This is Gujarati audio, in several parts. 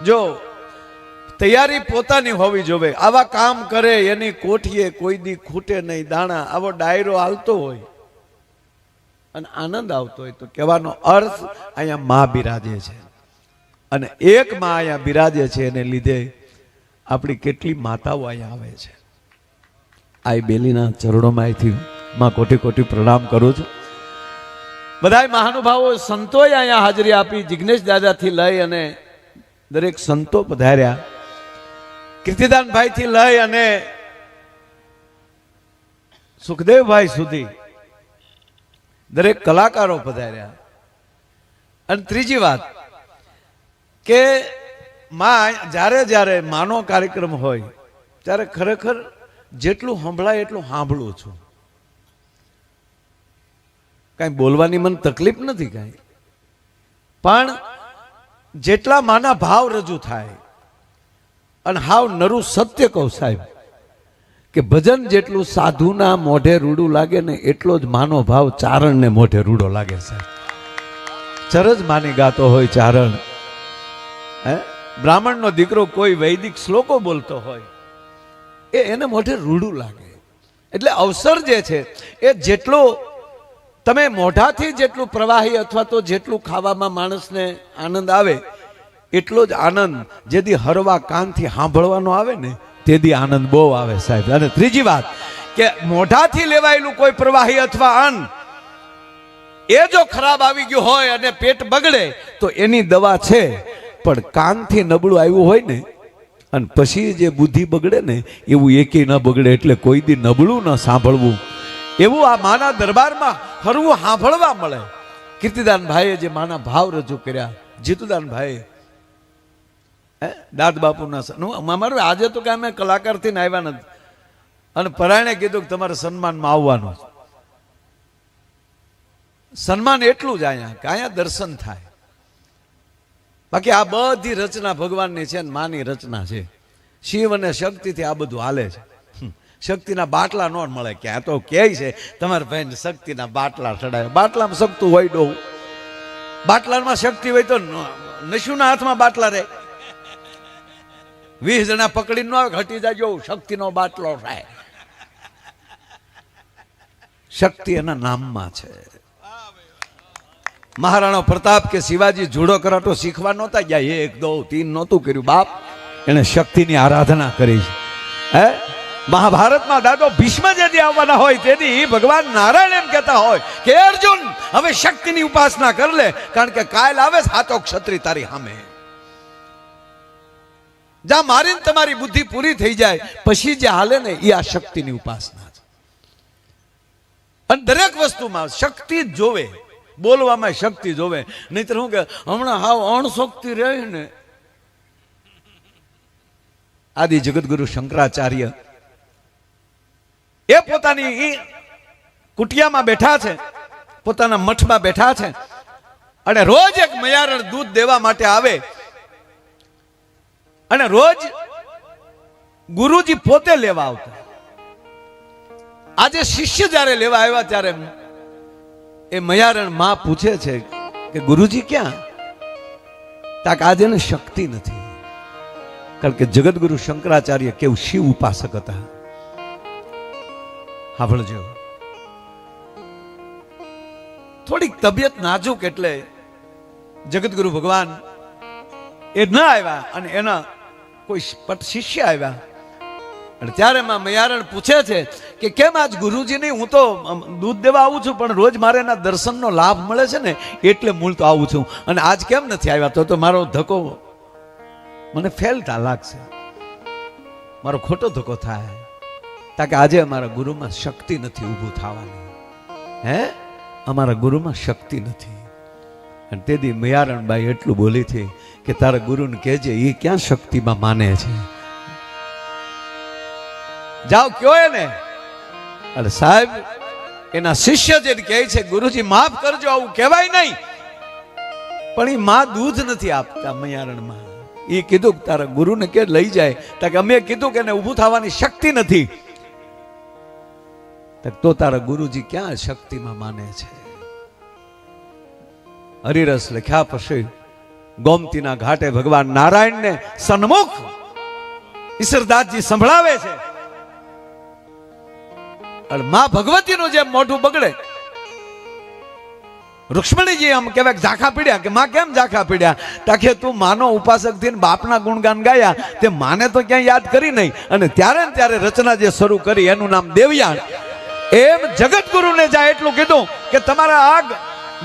જો તૈયારી પોતાની હોવી જોવે. આવા કામ કરે એની કોઠીએ કોઈ દી ખૂટે નહીં દાણા. આવો ડાયરો હાલતો હોય અને આનંદ આવતો હોય તો કહેવાનો અર્થ અહીંયા માં બિરાજે છે. અને એક માં અહીંયા બિરાજે છે એને લીધે આપણી કેટલી માતાઓ અહીંયા આવે છે. આ બેલીના ચરણોમાંથી માં કોટી કોટી પ્રણામ કરું છું. બધાય મહાનુભાવો સંતોએ અહીંયા હાજરી આપી. જિગ્નેશ દાદાથી લઈ અને દરેક સંતો પધાર્યા. કીર્તિદાનભાઈ થી લઈ અને સુખદેવભાઈ સુધી દરેક કલાકારો પધાર્યા. અને ત્રીજી વાત કે માં જ્યારે જ્યારે માનો કાર્યક્રમ હોય ત્યારે ખરેખર જેટલું સંભળાય એટલું સાંભળું છું. કાંઈ બોલવાની મને તકલીફ નથી કાંઈ, પણ જેટલા માના ભાવ રજૂ થાય અને હાવ નરું સત્ય કહું સાહેબ કે ભજન જેટલું સાધુના મોઢે રૂડું લાગે ને એટલો જ માનો ભાવ ચારણને મોઢે રૂડો લાગે સાહેબ. ચરજ માની ગાતો હોય ચારણ, બ્રાહ્મણનો દીકરો કોઈ વૈદિક શ્લોકો બોલતો હોય એને મોઢે રૂડું લાગે. એટલે અવસર જે છે એ જેટલો તમે મોઢાથી જેટલું પ્રવાહી અથવા તો જેટલું ખાવામાં માણસને આનંદ આવે એટલો જ આનંદ જેથી હરવા કાનથી સાંભળવાનો આવે ને તેથી આનંદ બહુ આવે સાહેબ. અને ત્રીજી વાત કે મોઢાથી લેવાયેલું કોઈ પ્રવાહી અથવા અન્ન એ જો ખરાબ આવી ગયું હોય અને પેટ બગડે તો એની દવા છે, પણ કાનથી નબળું આવ્યું હોય ને અને પછી જે બુદ્ધિ બગડે ને એવું એકેય ન બગડે. એટલે કોઈ દી નબળું ન સાંભળવું એવું આ માના દરબારમાં ફરવું સાંભળવા મળે. કીર્તિદાનભાઈએ જે માના ભાવ રજૂ કર્યા, જીતુદાનભાઈ દાદ બાપુના અમારું આજે તો કે અમે કલાકારથી ને આવ્યા નથી અને પરાયણે કીધું કે તમારે સન્માનમાં આવવાનું. સન્માન એટલું જ અહીંયા કે અહીંયા દર્શન થાય. બાકી આ બધી રચના ભગવાનની છે ને માની રચના છે. શિવ અને શક્તિથી આ બધું હાલે છે. શક્તિના બાટલા ન મળે ક્યાં તો કહે છે તમારે ભાઈને શક્તિના બાટલા ચડાવે. બાટલામાં શક્તું હોય ડોવું, બાટલામાં શક્તિ હોય તો નશુના હાથમાં બાટલા રહે. 20 જણા પકડીને ન આવે હટી જાય શક્તિનો બાટલો થાય. શક્તિ એના નામમાં છે. મહારાણા પ્રતાપ કે શિવાજી જુડો કરાટો શીખવા નહોતા ગયા, 1 2 3 નહોતું કર્યું બાપ, એને શક્તિની આરાધના કરી છે. મહાભારતમાં દાદો ભીષ્મ જેથી આવવાના હોય તેથી ભગવાન નારાયણ એમ કહેતા હોય કે અર્જુન હવે શક્તિની ઉપાસના કર લે, કારણ કે કાલ આવે સાચો ક્ષત્રિય તારી સામે. જ્યાં મારીને તમારી બુદ્ધિ પૂરી થઈ જાય પછી જે હાલે ને એ આ શક્તિની ઉપાસના છે. અને દરેક વસ્તુમાં શક્તિ જ જોવે, બોલવામાં શક્તિ જોવે. નહીતર હું કે હમણાં હાવ અણશક્તિ રહે ને. આદિ જગતગુરુ શંકરાચાર્ય એ પોતાની કુટિયામાં બેઠા છે, પોતાના મઠમાં બેઠા છે અને રોજ એક મયારણ દૂધ દેવા માટે આવે અને રોજ ગુરુજી પોતે લેવા આવતા. આજે શિષ્ય જ્યારે લેવા આવ્યા ત્યારે એ મયારણ માં પૂછે છે કે ગુરુજી ક્યાં? તાક આજે ને શક્તિ નથી, કારણ કે જગતગુરુ શંકરાચાર્ય કેવું શિવ ઉપાસક હતા. સાંભળજો, થોડીક તબિયત નાજુક એટલે જગતગુરુ ભગવાન એ ન આવ્યા અને એના કોઈ શિષ્ય આવ્યા. અને ત્યારે માં મયારણ પૂછે છે કે કેમ આજ ગુરુજી નહીં, હું તો દૂધ દેવા આવું છું પણ રોજ મારે એના દર્શનનો લાભ મળે છે ને એટલે મૂળ તો આવું છું, અને આજ કેમ નથી આવ્યા? તો મારો ધક્કો મને ફેલતા લાગશે, મારો ખોટો ધક્કો થાય. તાકે આજે અમારા ગુરુમાં શક્તિ નથી ઊભું થવાની. અમારા ગુરુમાં શક્તિ નથી. અને તેથી મયારણબાઈ એટલું બોલી હતી કે તારા ગુરુને કહેજે એ ક્યાં શક્તિમાં માને છે, જાઓ કયો એને. એટલે સાહેબ એના શિષ્ય જે કહે છે ગુરુજી માફ કરજો આવું કહેવાય નહીં, પણ એ માં દૂધ નથી આપતા મયારણમાં. એ કીધું કે તારા ગુરુને કે લઈ જાય. કે અમે કીધું કે એને ઊભું થવાની શક્તિ નથી. તો તારા ગુરુજી ક્યાં શક્તિમાં માને છે? હરિરસ લખ્યા પછી ગોમતીના ઘાટે ભગવાન નારાયણને સન્મુખ ઈશ્વરદાસજી સંભળાવે છે. અને માં ભગવતીનું જેમ મોઢું બગડે, રૂક્ષ્મણીજી આમ કહેવાય ઝાંખા પીડ્યા કે માં કેમ ઝાંખા પીડ્યા? તાકે તું માનો ઉપાસક થઈને બાપના ગુણગાન ગાયા, તે માને તો ક્યાંય યાદ કરી નહીં. અને ત્યારે ને ત્યારે રચના જે શરૂ કરી એનું નામ દેવયાણ. એમ જગત ગુરુને જાય એટલું કીધું કે તમારા આ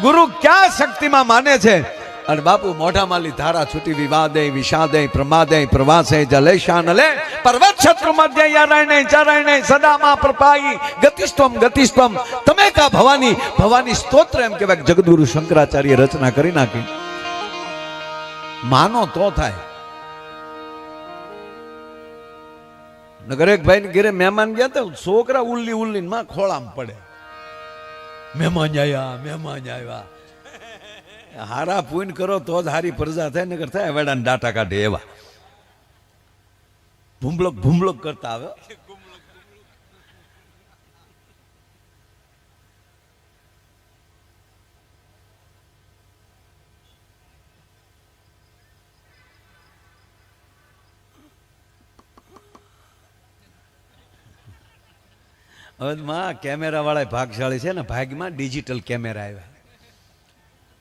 ગુરુ ક્યાં શક્તિમાં માને છે. અને બાપુ મોઢામાલી ધારા છૂટી વિવાદે વિષાદે પ્રમાદે પ્રવાસે જલેશાનલે પર્વત શત્રુ મધ્ય યારાયણે ચારાયણે સદામાં પ્રપાઈ ગતિસ્ત્વમ ગતિસ્ત્વમ તમે કા ભવાની ભવાની સ્તોત્ર એમ કહેવાય જગદગુરુ શંકરાચાર્ય રચના કરી નાખી. માનો તો થાય. નગર એક ભાઈ ઘરે મહેમાન ગયા હતા, છોકરા ઉલ્લી ઉલ્લી માં ખોળામાં પડે. મહેમાન આવ્યા. હારા પૂન કરો તો જ હારી પ્રજા થાય, નગર થાય વેડાને ડાટા કાઢે એવા ભૂમલોક કરતા આવે. હવે માં કેમેરા વાળા ભાગશાળી છે ને, ભાગમાં ડિજિટલ કેમેરા આવ્યા.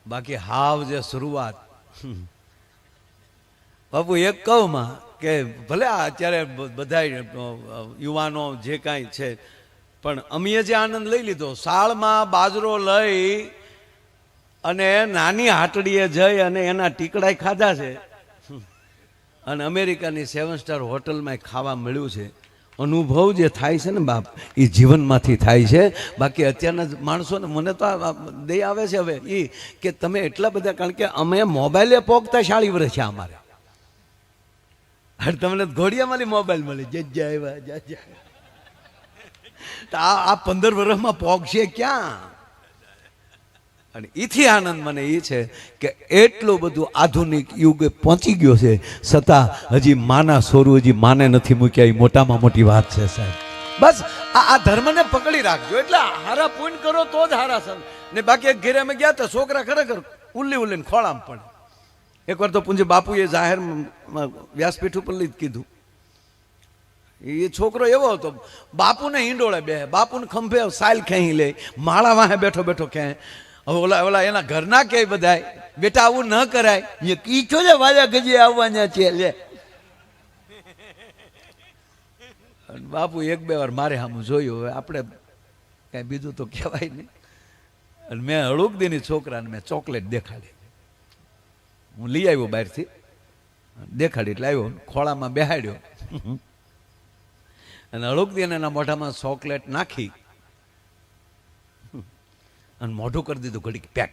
બાકી હાવ જે શરૂઆત બાપુ એક કહું માં કે ભલે અત્યારે બધા યુવાનો જે કાંઈ છે, પણ અમે જે આનંદ લઈ લીધો શાળમાં બાજરો લઈ અને નાની હાટડીએ જઈ અને એના ટીકડાઈ ખાધા છે, અને અમેરિકાની 7 સ્ટાર હોટલમાં ખાવા મળ્યું છે. અનુભવ જે થાય છે ને બાપ, એ જીવનમાંથી થાય છે. બાકી અત્યારના માણસોને મને તો દે આવે છે હવે એ કે તમે એટલા બધા, કારણ કે અમે મોબાઈલે પોગતા 40 વર્ષ છે અમારે. તમને ઘોડિયામાંથી મોબાઈલ મળી તો આ 15 વર્ષમાં પોગશે ક્યાં? અને એથી આનંદ મને એ છે કે એટલું બધું આધુનિક યુગે પહોંચી ગયો છે, છતાં હજી માના સોરું હજી માને નથી મૂક્યા. એ મોટામાં મોટી વાત છે સાહેબ. બસ આ ધર્મને પકડી રાખજો, એટલે હારા પૂન કરો તો જ હારા સર ને. બાકી એક ઘેરે અમે ગયા હતા, છોકરા ખરેખર ઉલ્લીને ખોળામાં પડે. એકવાર તો પૂંજે બાપુએ જાહેર વ્યાસપીઠ ઉપર જ કીધું. એ છોકરો એવો હતો, બાપુને હિંડોળે બે, બાપુને ખંભે સાયલ ખેંચી લે, માળા વાહે બેઠો બેઠો ખેંચ. હવે ઓલા એના ઘરના કે બધા બેટા આવું ન કરાય, કીચો છે વાજા ગજી આવવાના છે લે. બાપુ 1-2 વાર મારે સામું જોયું. હવે આપણે કઈ બીજું તો કહેવાય નહીં. અને મેં હળુક દીની છોકરાને મેં ચોકલેટ દેખાડી. હું લઈ આવ્યો બહારથી, દેખાડી એટલે આવ્યો, ખોળામાં બેહાડ્યો અને હળુક દીને એના મોઢામાં ચોકલેટ નાખી અને મોઢું કરી દીધું ઘડીક પેક.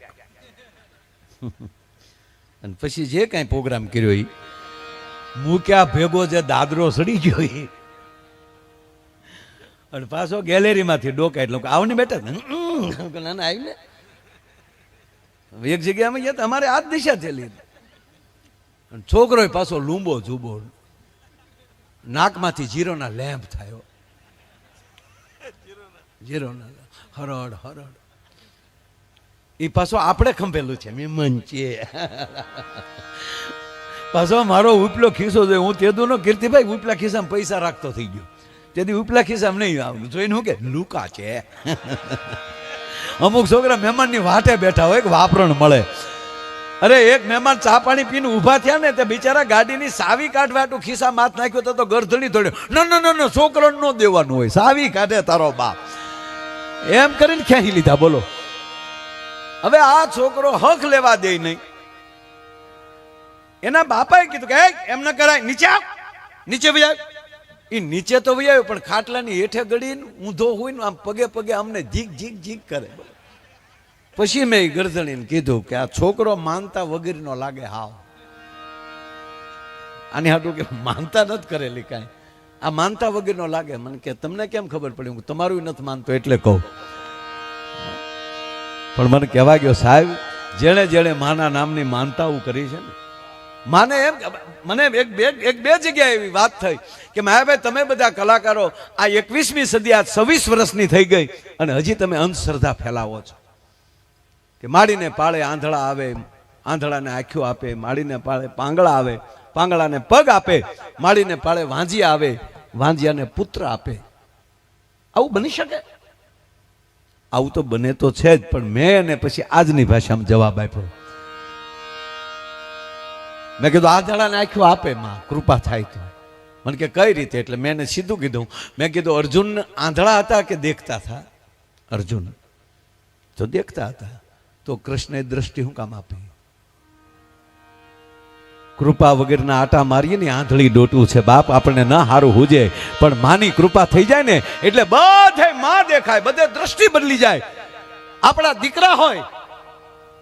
અને પછી જે કાંઈ પ્રોગ્રામ કર્યો એ મૂક્યા ભેગો જે દાદરો સડી ગયો એ, અને પાછો ગેલેરીમાંથી ડોકા એટલે આવને બેઠા નાના આવીને એક જગ્યાએ અમે ગયા અમારે આ જ દિશા થયેલી. છોકરો પાછો લૂંબો જુબો, નાકમાંથી જીરોના લેમ્પ થયો, જીરોના હરડ હરડ. એ પાછો આપણે ખંભેલું છે મહેમાન છે. પાછો મારો ઉપલો ખિસ્સો જોઈ, હું તેદુનો કીર્તિભાઈ ઉપલા ખિસ્સામાં પૈસા રાખતો થઈ ગયો. તેથી ઉપલા ખિસ્સામાં નહીં આવું જોઈને હું કે લુકા છે. અમુક છોકરા મહેમાનની વાટે બેઠા હોય કે વાપરણ મળે. અરે એક મહેમાન ચા પાણી પીને ઊભા થયા ને, તે બિચારા ગાડીની સાવી કાઢવા હાટુ ખિસ્સા માથ નાખ્યો તો ગરધણી તોડ્યો. ન છોકરાને ન દેવાનું હોય, સાવી કાઢે તારો બાપ, એમ કરીને ખેંચી લીધા. બોલો હવે આ છોકરો હક લેવા દે નહીં. એના બાપાએ કીધું કે એમ ન કરાય, નીચે આવ, નીચે વહી. એ નીચે તો વહી આવ્યો, પણ ખાટલાની હેઠે ગળીને ઊંધો હોય ને આમ પગે પગે અમને જીક જીક જીક કરે. પછી મેં ગરદણીને કીધું કે આ છોકરો માનતા વગેરેનો લાગે હાવ. આની હાટું કે માનતા નથી કરેલી કાંઈ, આ માનતા વગેરેનો લાગે. મને કે તમને કેમ ખબર પડી? હું તમારું નથી માનતો એટલે કહું. પણ મને કહેવા ગયો સાહેબ, જેણે જેણે માના નામની માનતાઓ કરી છે ને, માને એમ મને એક બે જગ્યાએ એવી વાત થઈ કે માયાભાઈ તમે બધા કલાકારો આ 21મી સદી આ 26 વર્ષની થઈ ગઈ અને હજી તમે અંધશ્રદ્ધા ફેલાવો છો કે માડીને પાળે આંધળા આવે, આંધળાને આંખ્યો આપે, માળીને પાળે પાંગળા આવે, પાંગળાને પગ આપે, માળીને પાળે વાંજિયા આવે, વાંજિયાને પુત્ર આપે. આવું બની શકે? આવું તો બને તો છે જ, પણ મેં એને પછી આજની ભાષામાં જવાબ આપ્યો. મેં કીધું આંધળાને આંખ્યો આપે માં, કૃપા થાય તો. મને કે કઈ રીતે? એટલે મેં એને સીધું કીધું. મેં કીધું અર્જુન આંધળા હતા કે દેખતા હતા? અર્જુન તો દેખતા હતા, તો કૃષ્ણએ દ્રષ્ટિ શું કામ આપી? કૃપા વગરના આટા મારીએ ને આંધળી ડોટું છે બાપ. આપણને ન હારું હુજે, પણ માની કૃપા થઈ જાય ને એટલે બધે માં દેખાય, બધે દ્રષ્ટિ બદલી જાય. આપણા દીકરા હોય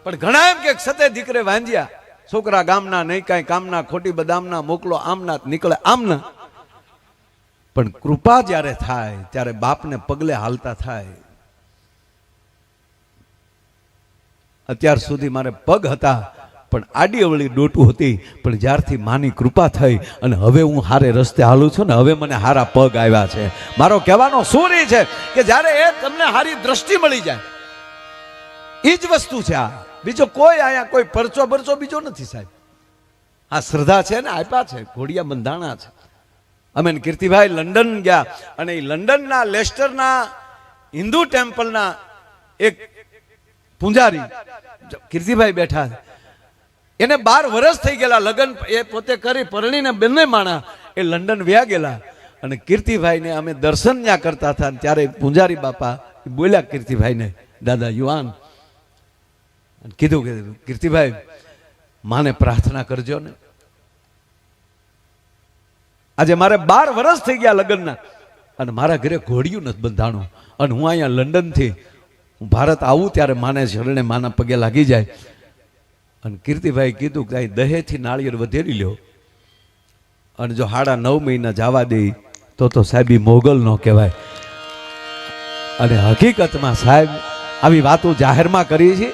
પણ ઘણા એમ કે સતે દીકરે વાંજ્યા, છોકરા ગામના નહીં કાંઈ કામના, ખોટી બદામના, મોકલો આમના નીકળે આમના. પણ કૃપા જ્યારે થાય ત્યારે બાપને પગલે હાલતા થાય. અત્યાર સુધી મારે પગ હતા પણ આડી અવળી ડોટું હતી, પણ જ્યારથી માની કૃપા થઈ અને હવે હું હારે રસ્તે હાલું છું ને, હવે મને હારા પગ આવ્યા છે. મારો કહેવાનો શું એ છે કે જ્યારે એ તમને હારી દ્રષ્ટિ મળી જાય, એ જ વસ્તુ છે આ. બીજો કોઈ અહીંયા કોઈ પરચો બરચો બીજો નથી સાહેબ. આ શ્રદ્ધા છે ને આપ્યા છે, ઘોડિયા બંધાણા છે. અમે કીર્તિભાઈ લંડન ગયા અને એ લંડનના લેસ્ટરના હિન્દુ ટેમ્પલના એક પૂંજારી કીર્તિભાઈ બેઠા, એને 12 વર્ષ થઈ ગયેલા લગ્ન એ પોતે કરી પરણીને બંને માણા એ લંડન વ્યા ગયેલા. અને કીર્તિભાઈને અમે દર્શન ત્યાં કરતા હતા, ત્યારે પૂંજારી બાપા બોલ્યા કીર્તિભાઈને, દાદા યુવાન, કીધું કે કીર્તિભાઈ માને પ્રાર્થના કરજો ને. આજે મારે 12 વર્ષ થઈ ગયા લગ્નના અને મારા ઘરે ઘોડિયું નથી બંધાણું, અને હું અહીંયા લંડનથી હું ભારત આવું ત્યારે માને શરણે માના પગે લાગી જાય. અને કીર્તિભાઈ કીધું કે દહેથી નાળિયેર વધેરી લ્યો, અને જો 9.5 મહિના જવા દે તો સાહેબ મોગલ ન કહેવાય. અને હકીકતમાં સાહેબ આવી વાતો જાહેરમાં કરી છે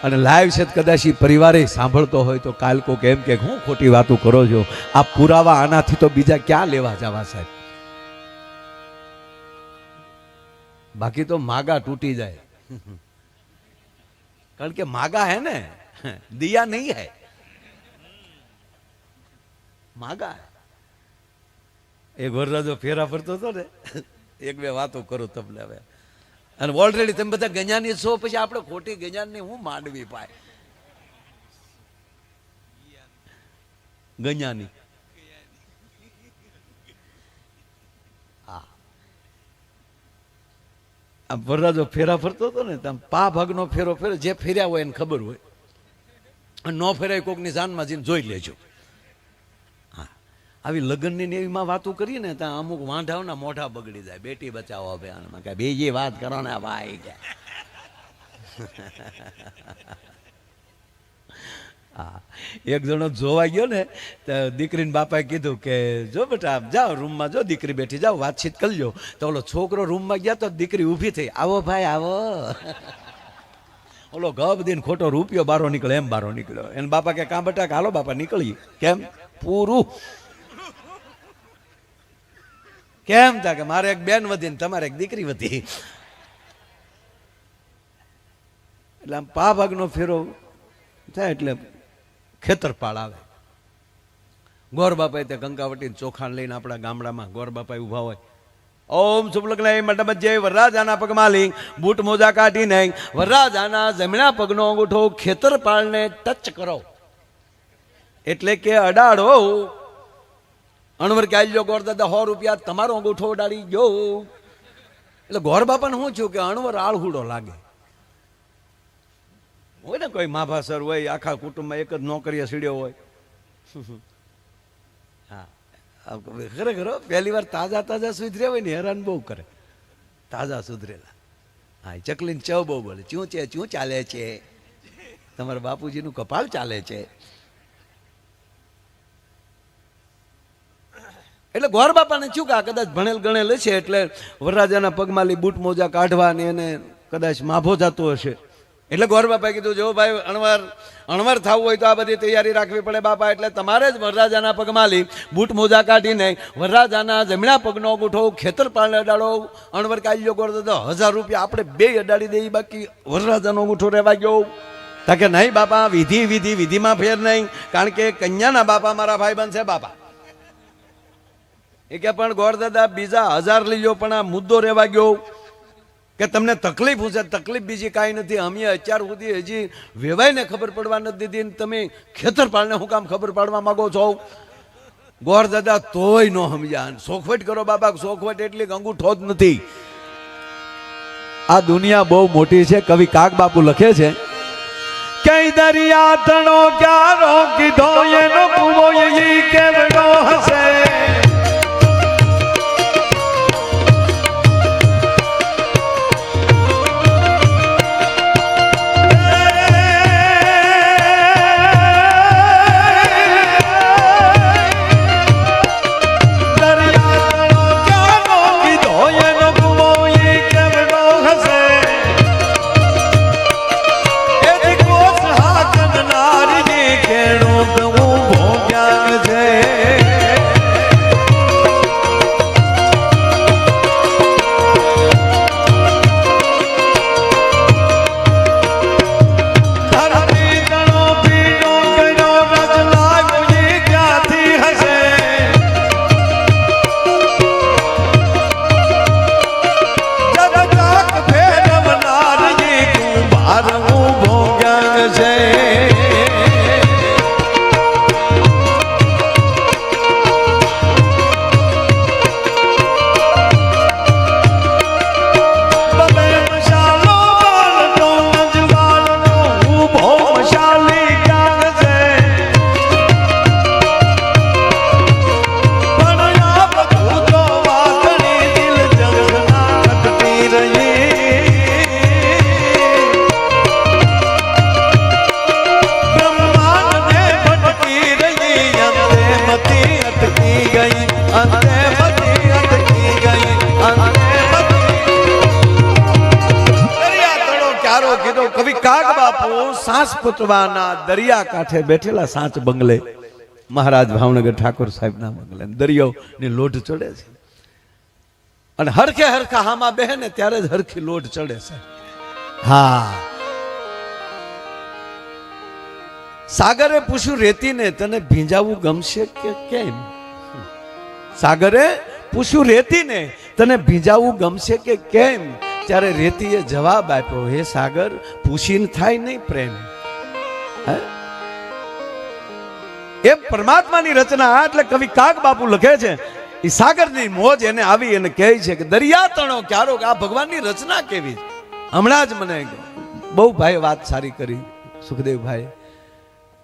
અને લાઈવ છે, કદાચ એ પરિવારે સાંભળતો હોય તો કાલ કોક એમ કે હું ખોટી વાતો કરો છો. આ પુરાવા આનાથી તો બીજા ક્યાં લેવા જવા સાહેબ? બાકી તો માગા તૂટી જાય, કારણ કે માગા હે ને, દિયા નહીં હૈ, માગા હૈ. એક વરરાજો ફેરા ફરતો હતો ને, 1-2 વાતો કરું તમને હવે. અને ઓલરેડી તમે બધા ગજાની છો, પછી આપણે ખોટી ગજાની હું માંડવી પાય? ગજાની આ વરરાજો ફેરા ફરતો હતો ને, તમે પા ભાગનો ફેરો ફેરો, જે ફેર્યા હોય એને ખબર હોય, ન ફેરાય કોકની જાનમાં જઈને જોઈ લેજો. હા, આવી લગ્નની ને એવીમાં વાતો કરીએ ને ત્યાં અમુક વાંઢાઓના મોઢા બગડી જાય. બેટી બચાવો અભિયાનમાં કે બીજી વાત કરો ને ભાઈ કે. હા, એક જણો જોવા ગયો ને તો દીકરીને બાપાએ કીધું કે જો બેટા જાઓ રૂમમાં, જો દીકરી બેઠી, જાઓ વાતચીત કરજો. તો ઓલો છોકરો રૂમમાં ગયા તો દીકરી ઊભી થઈ, આવો ભાઈ આવો. ઓલો ગબ દીન ખોટો રૂપિયો બારો નીકળે એમ બારો નીકળ્યો. એને બાપા કે કાં બેટા હાલો બાપા નીકળી. કેમ? પૂરું. કેમ તા કે મારે એક બેન વધી ને તમારે એક દીકરી વધી. એટલે આમ પા ભાગનો ફેરો થાય એટલે ખેતરપાળ આવે. ગોર બાપાએ તે ગંગાવટી ચોખાણ લઈને આપણા ગામડામાં ગોર બાપા ઉભા હોય, ઓમ શુભલગ્ન મંડપજ્જે વરરાજાના પગમાં લઈ બૂટ મોજા કાઢીને વરરાજાના જમણા પગનો અંગૂઠો ખેતરપાળને ટચ કરો, એટલે કે અડાડો. અણવર કે આલ્યો ગોર દાદા 100 રૂપિયા તમારો અંગૂઠો અડાડી ગયો. એટલે ગોર બાપાને શું થયું કે અણવર આળહુડો લાગે હોય ને, કોઈ માભાસર હોય, આખા કુટુંબમાં એક જ નોકરીએ સીડ્યો હોય. હા, ખરેખર પહેલી વાર તાજા સુધર્યા હોય ને હેરાન બહુ કરે. તાજા સુધરેલા. હા, ચકલીને ચવ બહુ બોલે, ચું ચાલે છે, તમારા બાપુજીનું કપાળ ચાલે છે. એટલે ગોર બાપાને શું કે કદાચ ભણેલ ગણેલ છે, એટલે વરરાજાના પગમાં લઈ બૂટ મોજા કાઢવા ને એને કદાચ માભો જતો હશે. એટલે ગોર બાપાએ કીધું જો ભાઈ અણવર થવું હોય તો આ બધી તૈયારી રાખવી પડે બાપા. એટલે તમારે જ વરરાજાના પગમાં લઈ બૂટ મોજા કાઢીને વરરાજાના જમણા પગનો અંગૂઠો ખેતરપાળને અડાડો. અણવર કાઢ્યો ગોર દાદા 1000 રૂપિયા આપણે 2 અડાડી દઈએ, બાકી વરરાજાનો અંગૂઠો રહેવા ગયો. તા કે નહીં બાપા, વિધિમાં ફેર નહીં, કારણ કે કન્યાના બાપા મારા ભાઈ બનશે બાપા. એ કે પણ ગોરદાદા બીજા 1000 લઈ લો, પણ આ મુદ્દો રહેવા ગયો કે તમને તકલીફ છે. તકલીફ બીજી કાંઈ નથી, અમે અત્યાર સુધી હજી વેવાઈને ખબર પડવા નથી દીધી, તમે ખેતરપાળને હું કામ ખબર પાડવા માંગો છો? ગોરદાદા તોય ન સમજ્યા. સોખવટ કરો બાબા, સોખવટ એટલી અંગૂઠો જ નથી. આ દુનિયા બહુ મોટી છે. કવિ કાગ બાપુ લખે છે, કઈ દરિયા તણો ક્યારો કીધો એનો કુવો ઈ કેવડો હશે. કવિ કાગ બાપુ સાંસ પૂતવાના દરિયા કાંઠે બેઠેલા સાંચ બંગલે, મહારાજ ભાવનગર ઠાકોર સાહેબના બંગલે દરિયો ની લોઢ ચડે છે. અને હરખે હરખા હામાં બેહે ને ત્યારે જ હરખી લોઢ ચડે છે. હા, સાગરે પૂછ્યું રેતીને, તને ભીંજાવું ગમશે કે કેમ? સાગરે પૂછ્યું રેતીને, તને ભીંજાવું ગમશે કે કેમ? ત્યારે રેતીએ જવાબ આપ્યો, હે સાગર, પૂછીને થાય નહીં પ્રેમ. એ પરમાત્માની રચના. એટલે કવિ કાગ બાપુ લખે છે, એ સાગરની મોજ એને આવી અને કહે છે કે દરિયા તણો ક્યારો, આ ભગવાનની રચના કેવી. હમણાં જ મને બહુ ભાઈ વાત સારી કરી સુખદેવભાઈ,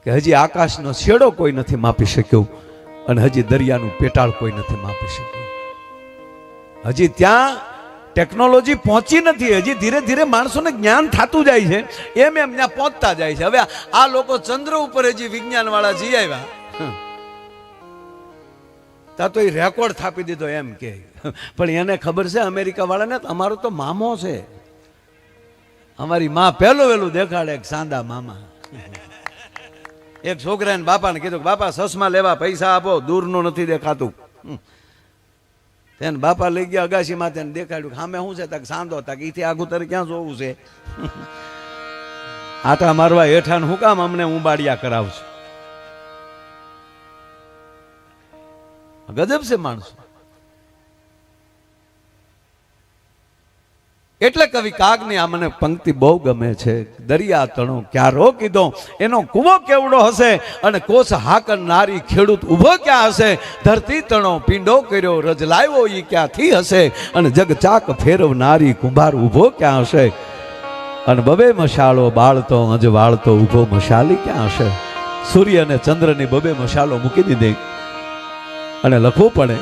કે હજી આકાશનો છેડો કોઈ નથી માપી શક્યો, અને હજી દરિયાનું પેટાળ કોઈ નથી માપી શક્યું. હજી ત્યાં ટેકનોલોજી પહોંચી નથી. હજી ધીરે ધીરે માણસોને જ્ઞાન થતું જાય છે, એમ ત્યાં પહોંચતા જાય છે. હવે આ લોકો ચંદ્ર ઉપર હજી વિજ્ઞાન વાળા જઈ આવ્યા, ત્યાં તો એ રેકોર્ડ થાપી દીધો એમ કે. પણ એને ખબર છે અમેરિકા વાળાને, અમારો તો મામો છે, અમારી માં પહેલું વહેલું દેખાડે એક સાંદા મામા. એક છોકરાને બાપાને કીધું કે બાપા ચશ્મા લેવા પૈસા આપો, દૂરનું નથી દેખાતું. તેને બાપા લઈ ગયા અગાશીમાં, તેને દેખાડ્યું સામે શું છે? તક સાંધો. તક ઈથી આગું તારે ક્યાં જોવું છે? આટા મારવા હેઠાણ હું કામ અમને ઉંબાડિયા કરાવશું? ગજબ છે માણસો. એટલે કવિ કાગની આ મને પંક્તિ બહુ ગમે છે. દરિયા તણો ક્યારો કીધો, એનો કુવો કેવડો હશે, અને કોસ હાકર નારી ખેડૂત ઉભો ક્યાં હશે? ધરતી તણો પીંડો કર્યો, રજ લાવ્યો ઈ ક્યાંથી હશે? અને જગ ચાક ફેરવનારી કુંભાર ઉભો ક્યાં હશે? અને બબે મશાળો બાળતો અજવાળતો ઉભો મશાલી ક્યાં હશે? સૂર્ય અને ચંદ્રની બબે મશાલો મૂકી દીધી અને લખવું પડે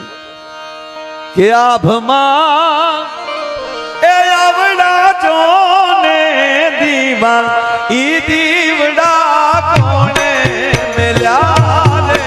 કે આભમાં એ આવડા જોને દીવા, ઈ દીવડા કોને મેલ્યા રે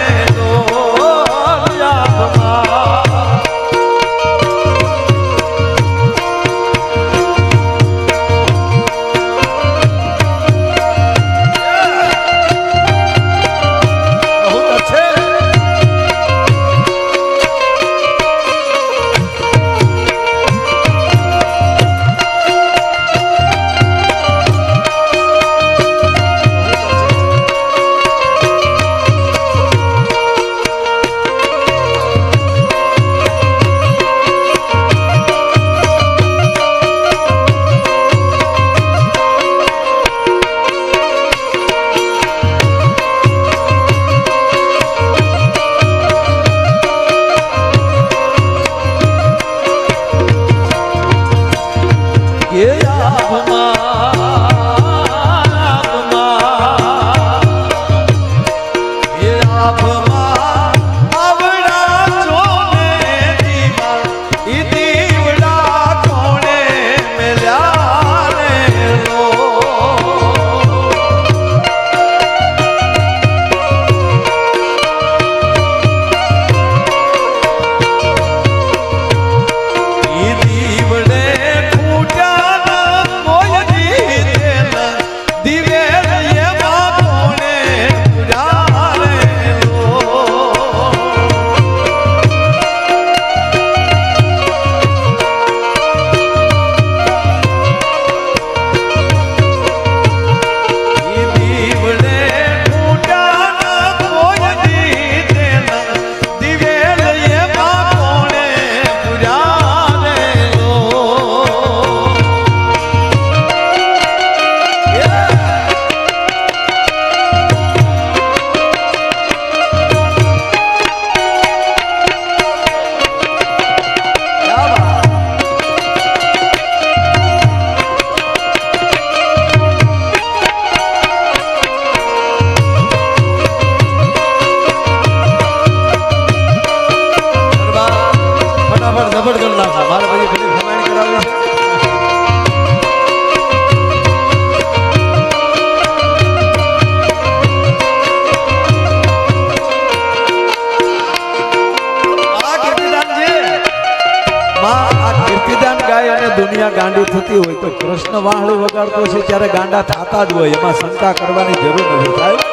દુનિયા ગાંડી થતી હોય તો કૃષ્ણ વાહળી વગાડતો છે ત્યારે ગાંડા થતા જ હોય, એમાં શંકા કરવાની જરૂર નથી સાહેબ.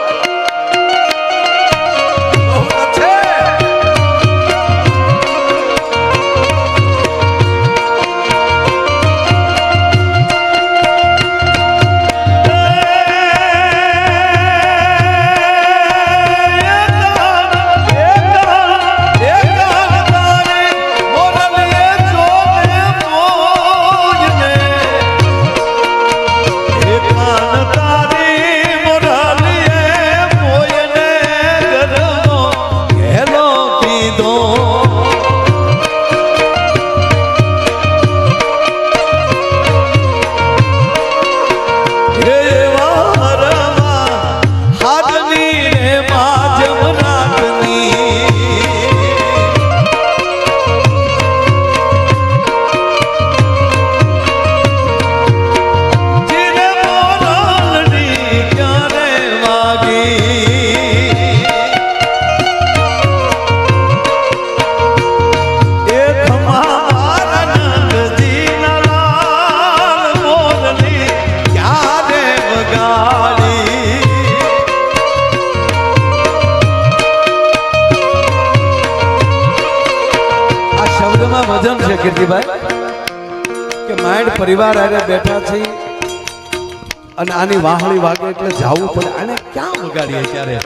વજન છે કીર્તિભાઈ કે માઇન્ડ પરિવાર આરે બેઠા છે અને આની વાહળી વાગે એટલે જાવું પડે, આને ક્યાં વગાડીએ ત્યારે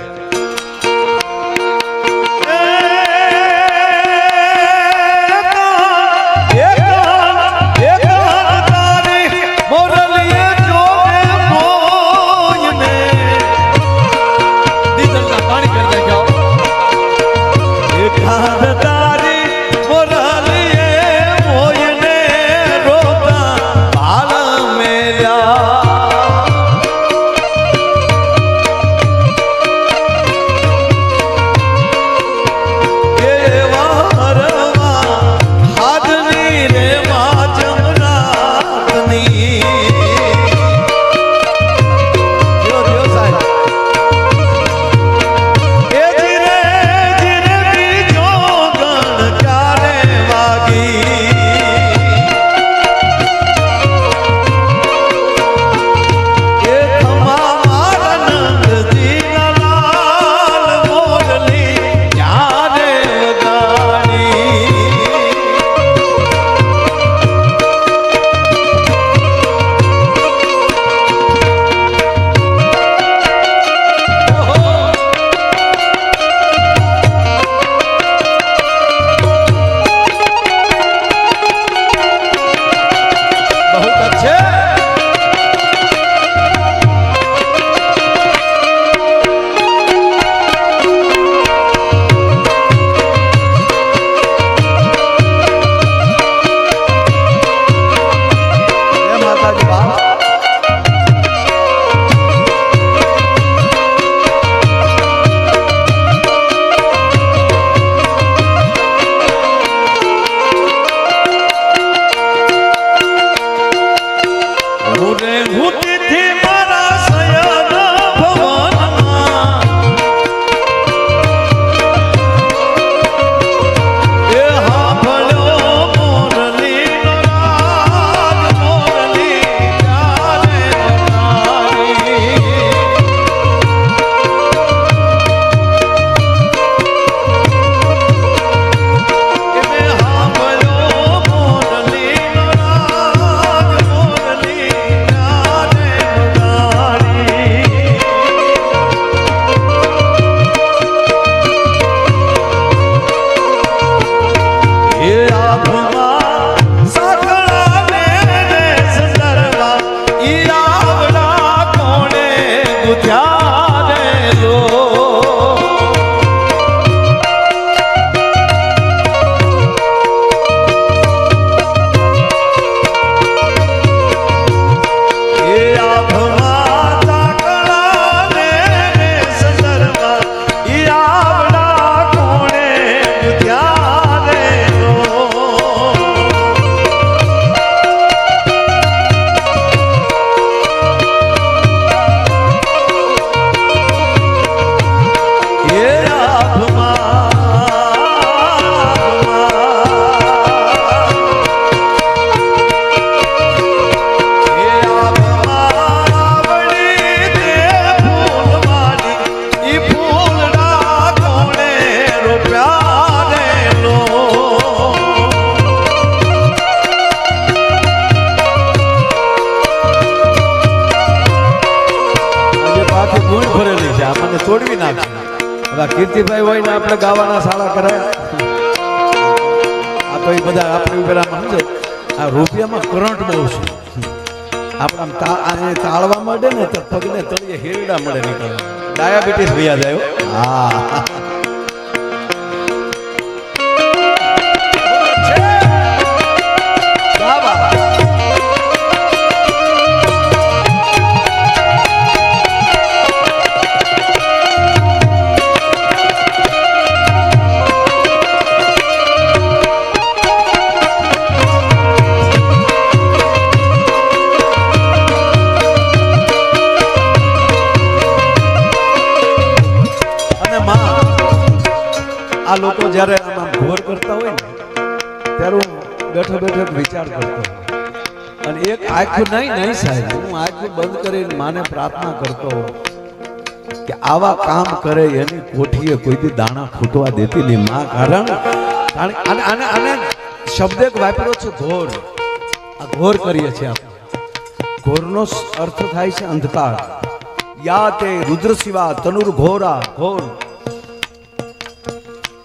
કીર્તિભાઈ હોય ને આપણે ગાવાના શાળા કરાયા. આ તો એ બધા આપણી ઉપરામાં સમજો આ રૂપિયામાં કરંટ બહુ છે. આપણા આને તાળવા માંડે ને તો પગને તળિયે હેરડા મળે નીકળે, ડાયાબિટીસ ભૈયા જાય. હા આ લોકો જ્યારે આમ ઘોર કરતા હોય ને ત્યારે હું બેઠો બેઠો વિચાર કરતો હોય અને એક આંખ નહીં સાહેબ, હું આંખ બંધ કરીને માને પ્રાર્થના કરતો હોઉં કે આવા કામ કરે એની કોઠીએ કોઈથી દાણા ફૂટવા દેતી નહીં માં. કારણ આને શબ્દ એક વાપર્યો છે ઘોર. આ ઘોર કરીએ છીએ આપણે. ઘોરનો અર્થ થાય છે અંધકાર. યા તે રુદ્ર શિવા તનુર ઘોરા ઘોર.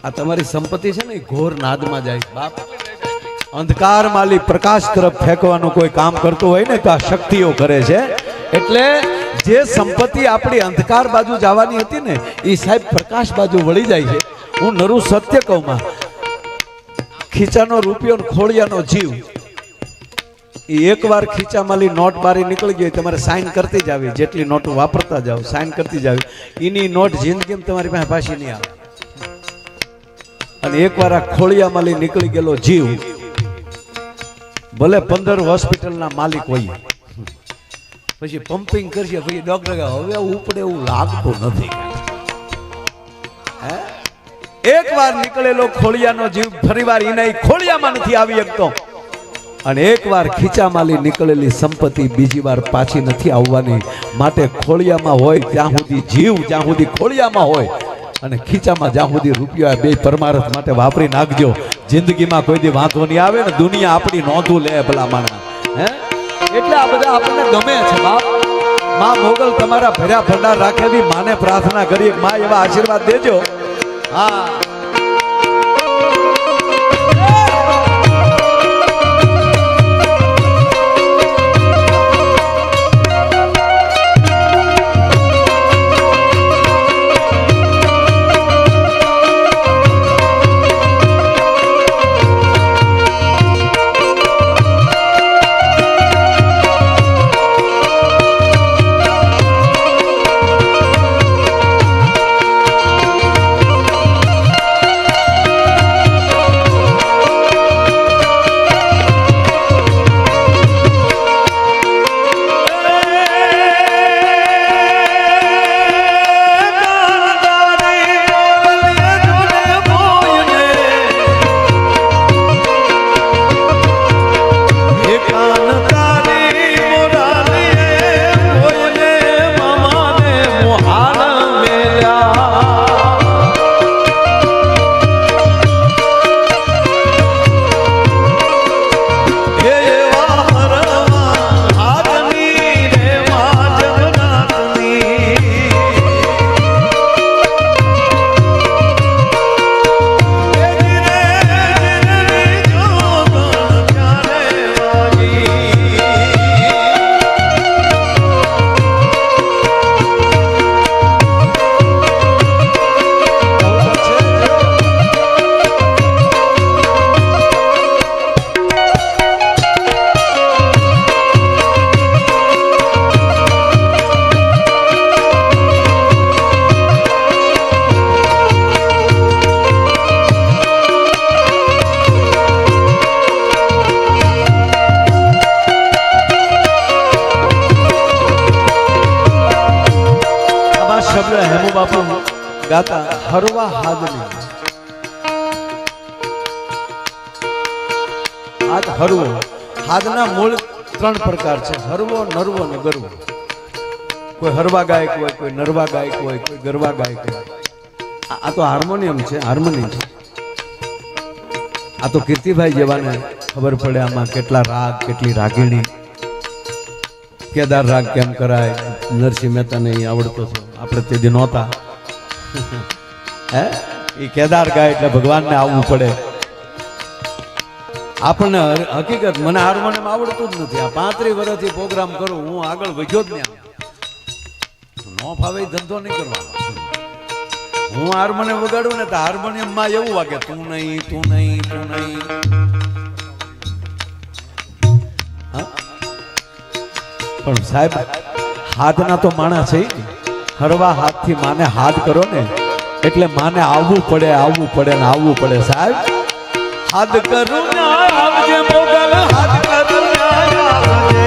આ તમારી સંપત્તિ છે ને એ ઘોર નાદમાં જાય બાપ. અંધકાર માલી પ્રકાશ તરફ ફેંકવાનું કોઈ કામ કરતું હોય ને તો આ શક્તિઓ કરે છે. એટલે જે સંપત્તિ આપણી અંધકાર બાજુ જવાની હતી ને એ સાહેબ પ્રકાશ બાજુ વળી જાય છે. હું નરું સત્ય કહું માં, ખીચાનો રૂપિયો ખોળિયાનો જીવ એ એકવાર ખીચામાંથી નોટ બારી નીકળી ગઈ, તમારે સાઇન કરતી જ આવી. જેટલી નોટો વાપરતા જાઓ સાઇન કરતી જ આવી. એની નોટ જિંદગીમાં તમારી પાસે પાછી નહીં આવે. અને એકવાર આ ખોળિયામાંથી નીકળી ગયેલો જીવ ભલે 15 હોસ્પિટલના માલિક હોય, પછી પમ્પિંગ કરશે, પછી ડોક્ટર હવે ઉપડે એવું લાગતું નથી. એકવાર નીકળેલો ખોળિયાનો જીવ ફરીવાર એના ખોળિયામાં નથી આવી શકતો. અને એકવાર ખીચામાંથી નીકળેલી સંપત્તિ બીજી વાર પાછી નથી આવવાની. માટે ખોળિયામાં હોય ત્યાં સુધી જીવ, જ્યાં સુધી ખોળિયામાં હોય અને ખીચામાં જ્યાં સુધી રૂપિયો બે પરમારથ માટે વાપરી નાખજો. જિંદગીમાં કોઈ દી વાંધો નહીં આવે ને દુનિયા આપણી નોંધું લે ભલા માણા. એટલે આ બધા આપણને ગમે છે બાપ. માં મોગલ તમારા ભર્યા ભંડાર રાખે બી માને પ્રાર્થના કરીએ માં એવા આશીર્વાદ દેજો. હા હેમુ બાપુ ગાતા હરવા હાદની. હાદ હરવો. હાદના મૂળ 3 પ્રકાર છે, હરવો, નરવો અને ગરવો. કોઈ હરવા ગાયક હોય, કોઈ નરવા ગાયક હોય, કોઈ ગરવા ગાયક હોય. આ તો હાર્મોનિયમ છે, હાર્મોનિયમ છે. આ તો કીર્તિભાઈ જેવાને ખબર પડે આમાં કેટલા રાગ, કેટલી રાગીણી. કેદાર રાગ કેમ કરાય, નરસિંહ મહેતાને આવડતો છે, આપણે તે દી નહોતા. હે એ કેદાર ગાય એટલે ભગવાનને આવવું પડે. આપણને હકીકત મને હાર્મોનિયમ આવડતું જ નથી. આ 35 વર્ષથી પ્રોગ્રામ કરું, હું આગળ વધ્યો જ નહીં. નો ફાવે ધંધો નહીં કરવાનો. હું હાર્મોનિયમ વગાડું ને તો હાર્મોનિયમ માં એવું વાગે, તું નહીં તું નહીં તું નહીં. પણ સાહેબ હાથના તો માણસ છે, હરવા હાથથી માને હાથ કરો ને એટલે માને આવવું પડે ને આવવું પડે. સાહેબ હાથ કરું ના આવજે મોગલ, હાથ કરું ના આવજે.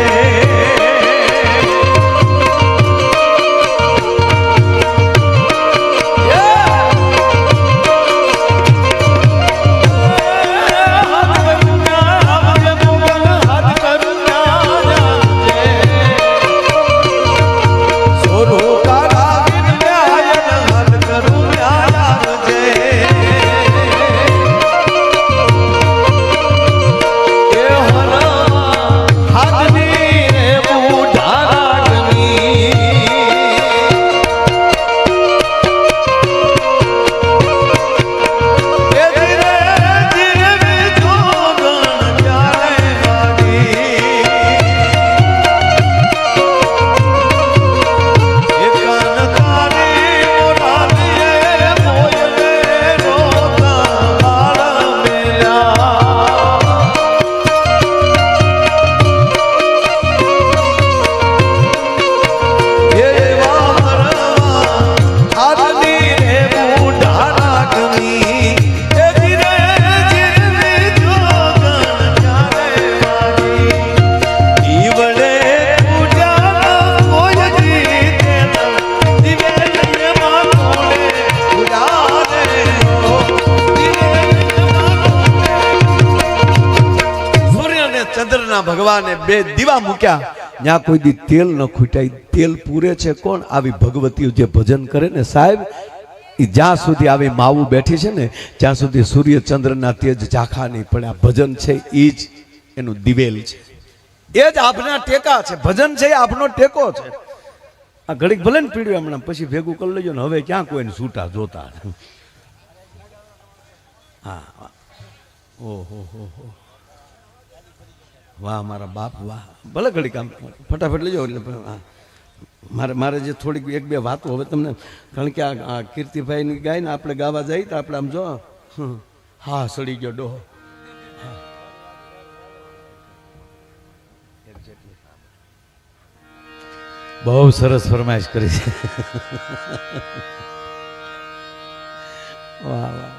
ભગવાને બે દીવા મૂક્યા, ત્યાં કોઈ દી તેલ ન ખૂટાય. તેલ પૂરે છે કોણ? આવી ભગવતીઓ જે ભજન કરે ને સાહેબ, એ જ્યાં સુધી આવી માવું બેઠી છે ને ત્યાં સુધી સૂર્ય ચંદ્રના તેજ ઝાંખા નહીં પડે. આ ભજન છે એ જ એનું દિવેલ છે, એ જ આપના ટેકા છે. ભજન છે એ આપનો ટેકો છે. આ ઘડીક ભલે ને પીડ્યું હમણાં, પછી ભેગું કરી લેજો ને. હવે ક્યાં કોઈને છૂટા જોતા. હા, ઓહો હો હો, વાહ મારા બાપ વાહ. ભલે ઘડી કામ ફટાફટ લેજો. એટલે મારે જે થોડીક એક બે વાતો હવે તમને, કારણ કે આ કીર્તિભાઈની ગાય ને આપણે ગાવા જઈએ તો આપણે આમ જો હા સડી ગયો ડોહો. બહુ સરસ ફરમાઈશ કરી છે. વાહ વાહ.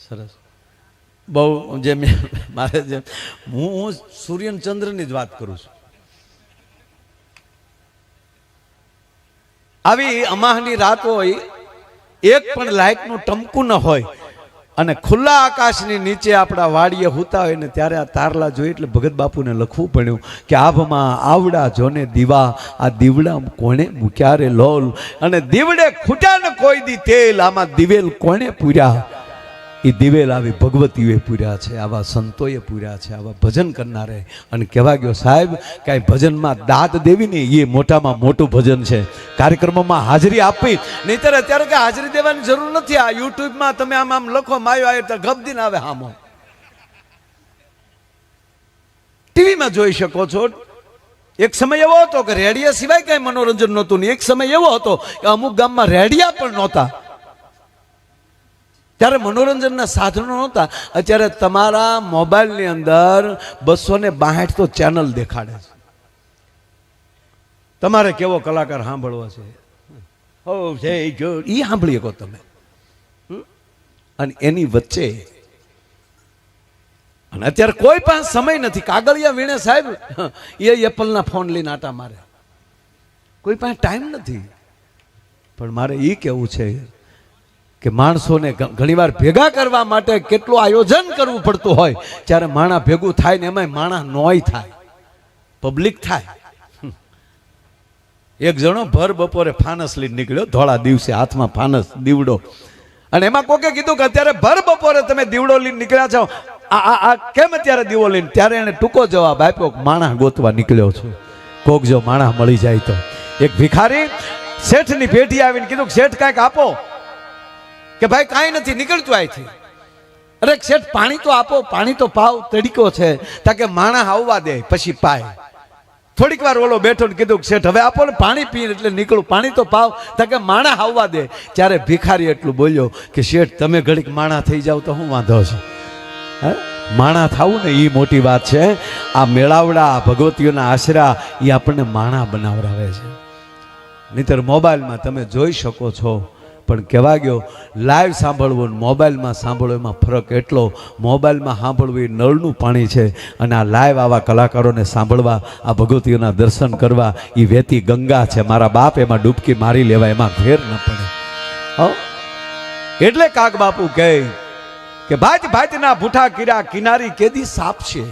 સરસ. બહુ જેમ મારે જેમ હું સૂર્યચંદ્રની જ વાત કરું છું. આવી અમાહની રાત હોય, એક પણ લાઇટનું ટમકું ન હોય અને ખુલ્લા આકાશની નીચે આપણા વાડીએ હુતા હોય ને ત્યારે આ તારલા જોઈ એટલે ભગત બાપુને લખવું પડ્યું કે આભમાં આવડા જોને દીવા, આ દીવડા કોણે મૂક્યા રે લોલ, અને દીવડે ખૂટ્યા ને કોઈ દી તેલ, આમાં દિવેલ કોણે પૂર્યા? એ દિવેલ આવી ભગવતીઓએ પૂર્યા છે, આવા સંતોએ પૂર્યા છે, આવા ભજન કરનારે. અને કહેવા ગયો સાહેબ કાંઈ ભજનમાં દાદ દેવી ને એ મોટામાં મોટું ભજન છે. કાર્યક્રમોમાં હાજરી આપવી, નહીંતર અત્યારે કે હાજરી દેવાની જરૂર નથી. આ યુટ્યુબમાં તમે આમ લખો માયો આવ્યો તો ગબદીને આવે હામો. ટીવીમાં જોઈ શકો છો. એક સમય એવો હતો કે રેડિયા સિવાય કઈ મનોરંજન નહોતું ને એક સમય એવો હતો કે અમુક ગામમાં રેડિયા પણ નહોતા. ત્યારે મનોરંજનના સાધનો નહોતા. અત્યારે તમારા મોબાઈલની અંદર 262 તો ચેનલ દેખાડે છે. તમારે કેવો કલાકાર સાંભળવો છે હો છે જો એ સાંભળી શકો તમે. અને એની વચ્ચે અને અત્યારે કોઈ પાસે સમય નથી. કાગળિયા વીણે સાહેબ એ એપલના ફોન લઈને આટા મારે. કોઈ પાસે ટાઈમ નથી. પણ મારે એ કહેવું છે કે માણસોને ઘણીવાર ભેગા કરવા માટે કેટલું આયોજન કરવું પડતું હોય, ત્યારે માણા ભેગું થાય ને એમાં માણા નોય થાય, પબ્લિક થાય. એક જણો ભર બપોરે ફાનસ લઈને નીકળ્યો, ધોળા દિવસે હાથમાં ફાનસ દીવડો. અને એમાં કોકે કીધું કે અત્યારે ભર બપોરે તમે દીવડો લઈને નીકળ્યા છો, આ કેમ અત્યારે દીવો લઈને? ત્યારે એને ટૂંકો જવાબ આપ્યો, માણા ગોતવા નીકળ્યો છું. કોક જો માણા મળી જાય તો. એક ભિખારી શેઠની પેટી આવીને કીધું કે શેઠ કાંઈક આપો. કે ભાઈ કાંઈ નથી, નીકળતું અહીંથી. અરે શેઠ પાણી તો આપો, પાણી તો પાવ, તડીકો છે. તાકે માણા આવવા દે પછી પાય. થોડીક વાર ઓલો બેઠો ને કીધું શેઠ હવે આપો ને, પાણી પીને એટલે નીકળું, પાણી તો પાવ, તાકે માણા આવવા દે. ત્યારે ભિખારી એટલું બોલ્યો કે શેઠ તમે ઘડીક માણા થઈ જાવ તો હું વાંધો છે? હે, માણા થવું ને એ મોટી વાત છે. આ મેળાવડા ભગવતીઓના આશરા એ આપણને માણા બનાવરાવે છે. નહીતર મોબાઈલમાં તમે જોઈ શકો છો, પણ કહેવા ગયો લાઈવ સાંભળવું ને મોબાઈલમાં સાંભળવું એમાં ફરક એટલો. મોબાઈલમાં સાંભળવું એ નળનું પાણી છે, અને આ લાઈવ આવા કલાકારોને સાંભળવા, આ ભગવતીઓના દર્શન કરવા એ વહેતી ગંગા છે. મારા બાપ એમાં ડૂબકી મારી લેવા, એમાં ઘેર ન પડે. એટલે કાગ બાપુ કહે કે ભાત ભાતના ભૂઠા કીરા કિનારી કેદી સાપ છે.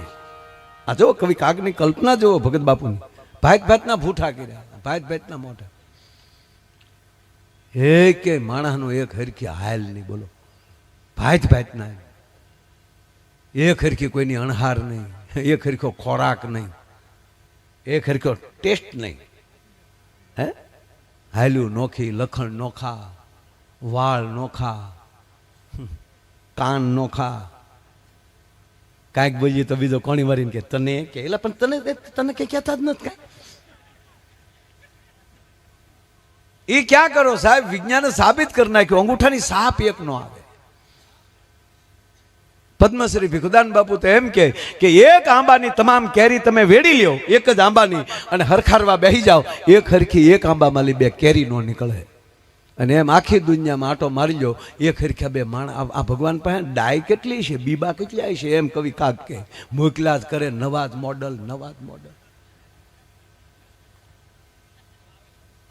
આ જો કવિ કાગની કલ્પના જુઓ ભગત બાપુની. ભાત ભાતના ભૂઠા કીરા, ભાત ભાતના મોઢા. એક માણસનો એક હરખી હાલ નહીં, બોલો. ભાત ભાતના એક હરખી કોઈની અણહાર નહીં, એક હરખો ખોરાક નહીં, એક હરખો ટેસ્ટ નહીં. હે, હાલ્યું નોખી, લખણ નોખા, વાળ નોખા, કાન નોખા. કાંઈક બોલીએ તો બીજો કોણી મારીને કે તને કે, એટલે પણ તને કઈ કહેતા જ નથી. કાંઈ એ ક્યાં કરો સાહેબ? વિજ્ઞાને સાબિત કરી નાખ્યું, અંગૂઠાની સાપ એક નો આવે. પદ્મશ્રી ભીખુદાન બાપુ તો એમ કે એક આંબાની તમામ કેરી તમે વેડી લ્યો, એક જ આંબાની, અને હરખારવા બેસી જાઓ, એક હરખી એક આંબામાં બે કેરી નો નીકળે. અને એમ આખી દુનિયામાં આટો મારી લો, એક હરખા બે માણસ. આ ભગવાન પાસે ડાય કેટલી છે, બીબા કેટલી છે, એમ કવિ કાગ કે મોકલા જ કરે નવા જ મોડલ, નવા જ મોડલ.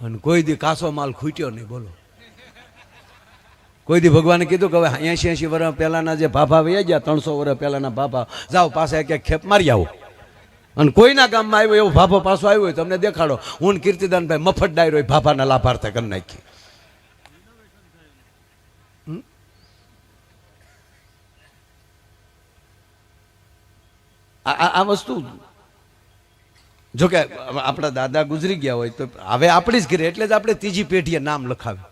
અને કોઈ દી કાસો માલ ખૂટ્યો નહીં, બોલો. કોઈ દી ભગવાને કીધું કે હવે 80 વર્ષ પહેલાના જે ભાભા વહી ગયા, 300 વર્ષ પહેલાના ભાભા, જાઓ પાસે એક ખેપ મારી આવો. અને કોઈના ગામમાં આવ્યો એવો ભાભો પાછો આવ્યો હોય તમને દેખાડો. હું કીર્તિદાનભાઈ મફત ડાયરો ભાભાના લાભાર્થે કરી નાખી. આ વસ્તુ જોકે આપણા દાદા ગુજરી ગયા હોય તો હવે આપણી જ ઘરે, એટલે જ આપણે ત્રીજી પેઢીએ નામ લખાવ્યું,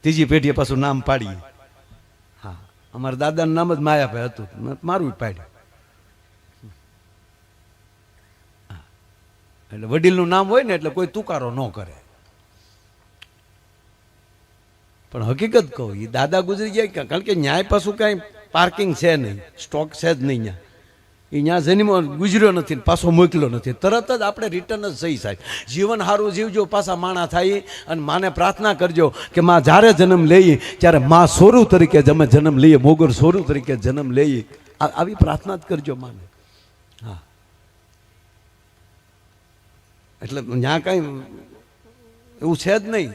ત્રીજી પેઢીએ પાછું નામ પાડીએ. હા, અમારા દાદાનું નામ જ માયાભાઈ હતું, મારું પાડ્યું. એટલે વડીલનું નામ હોય ને એટલે કોઈ તુકારો ન કરે. પણ હકીકત કહું, એ દાદા ગુજરી ગયા, કારણ કે ન્યાય પાછું કાંઈ પાર્કિંગ છે નહીં, સ્ટોક છે જ નહીં. એ ત્યાં જન્મ ગુજર્યો નથી, પાછો મોકલ્યો નથી, તરત જ આપણે રિટર્ન જ સહી સાહેબ. જીવન સારું જીવજો, પાછા માણા થાય. અને માને પ્રાર્થના કરજો કે માં જ્યારે જન્મ લઈએ ત્યારે માં સોરું તરીકે જન્મ લઈએ, મોગર સોરું તરીકે જન્મ લઈએ, આવી પ્રાર્થના જ કરજો માને. હા, એટલે ત્યાં કાંઈ એવું છે જ નહીં.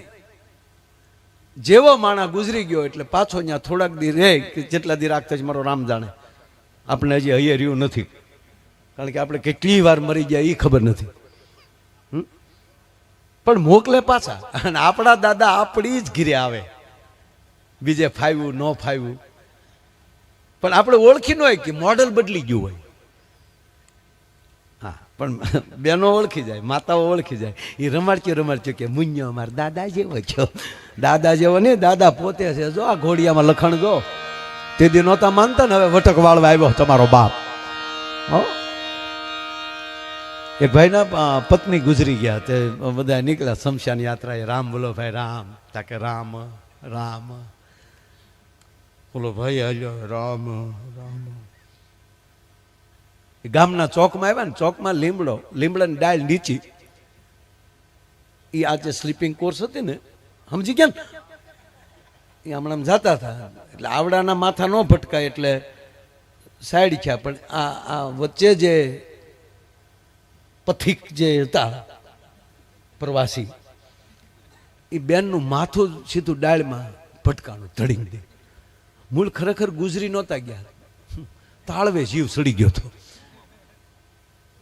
જેવો માણા ગુજરી ગયો એટલે પાછો ત્યાં થોડાક દી રહે, કે જેટલા દી રાખતા જ મારો રામ જાણે. આપણે હજી અહીંયા રહ્યું નથી, કારણ કે આપણે કેટલી વાર મરી ગયા એ ખબર નથી. પણ મોકલે પાછા. અને આપણા દાદા આપણી જ ઘીરે આવે, બીજે ફાવ્યું ન ફાવ્યું, પણ આપણે ઓળખી ન હોય કે મોડલ બદલી ગયું હોય. હા, પણ બેનો ઓળખી જાય, માતાઓ ઓળખી જાય. એ રમાડ્યો કે મુન્યો અમારા દાદા જેવો છો. દાદા જેવો નહીં, દાદા પોતે છે. જો આ ઘોડિયામાં લખણ જો, તે દી નહોતા માનતા ને હવે વટક વાળવા આવ્યો તમારો બાપ. એક ભાઈના પત્ની ગુજરી ગયા, તે બધા નીકળ્યા શમશાન યાત્રા. રામ બોલો ભાઈ, રામ. તાકે રામ રામ. બોલો ભાઈ હાલ્યો રામ રામ. ગામના ચોકમાં આવ્યા ને, ચોકમાં લીમડાની ડાળ નીચી, એ આ જે સ્લીપિંગ કોર્સ હતી ને, સમજી ગયા ને, એ હમણાં જતા હતા. એટલે આવડાના માથા ન ભટકાય એટલે સાઈડ થયા. પણ આ વચ્ચે જે પથિક જે હતા પ્રવાસી, એ બેનનું માથું સીધું ડાળમાં ભટકાણું ધડીને દે. મૂળ ખરેખર ગુજરી નહોતા ગયા, તાળવે જીવ સડી ગયો હતો.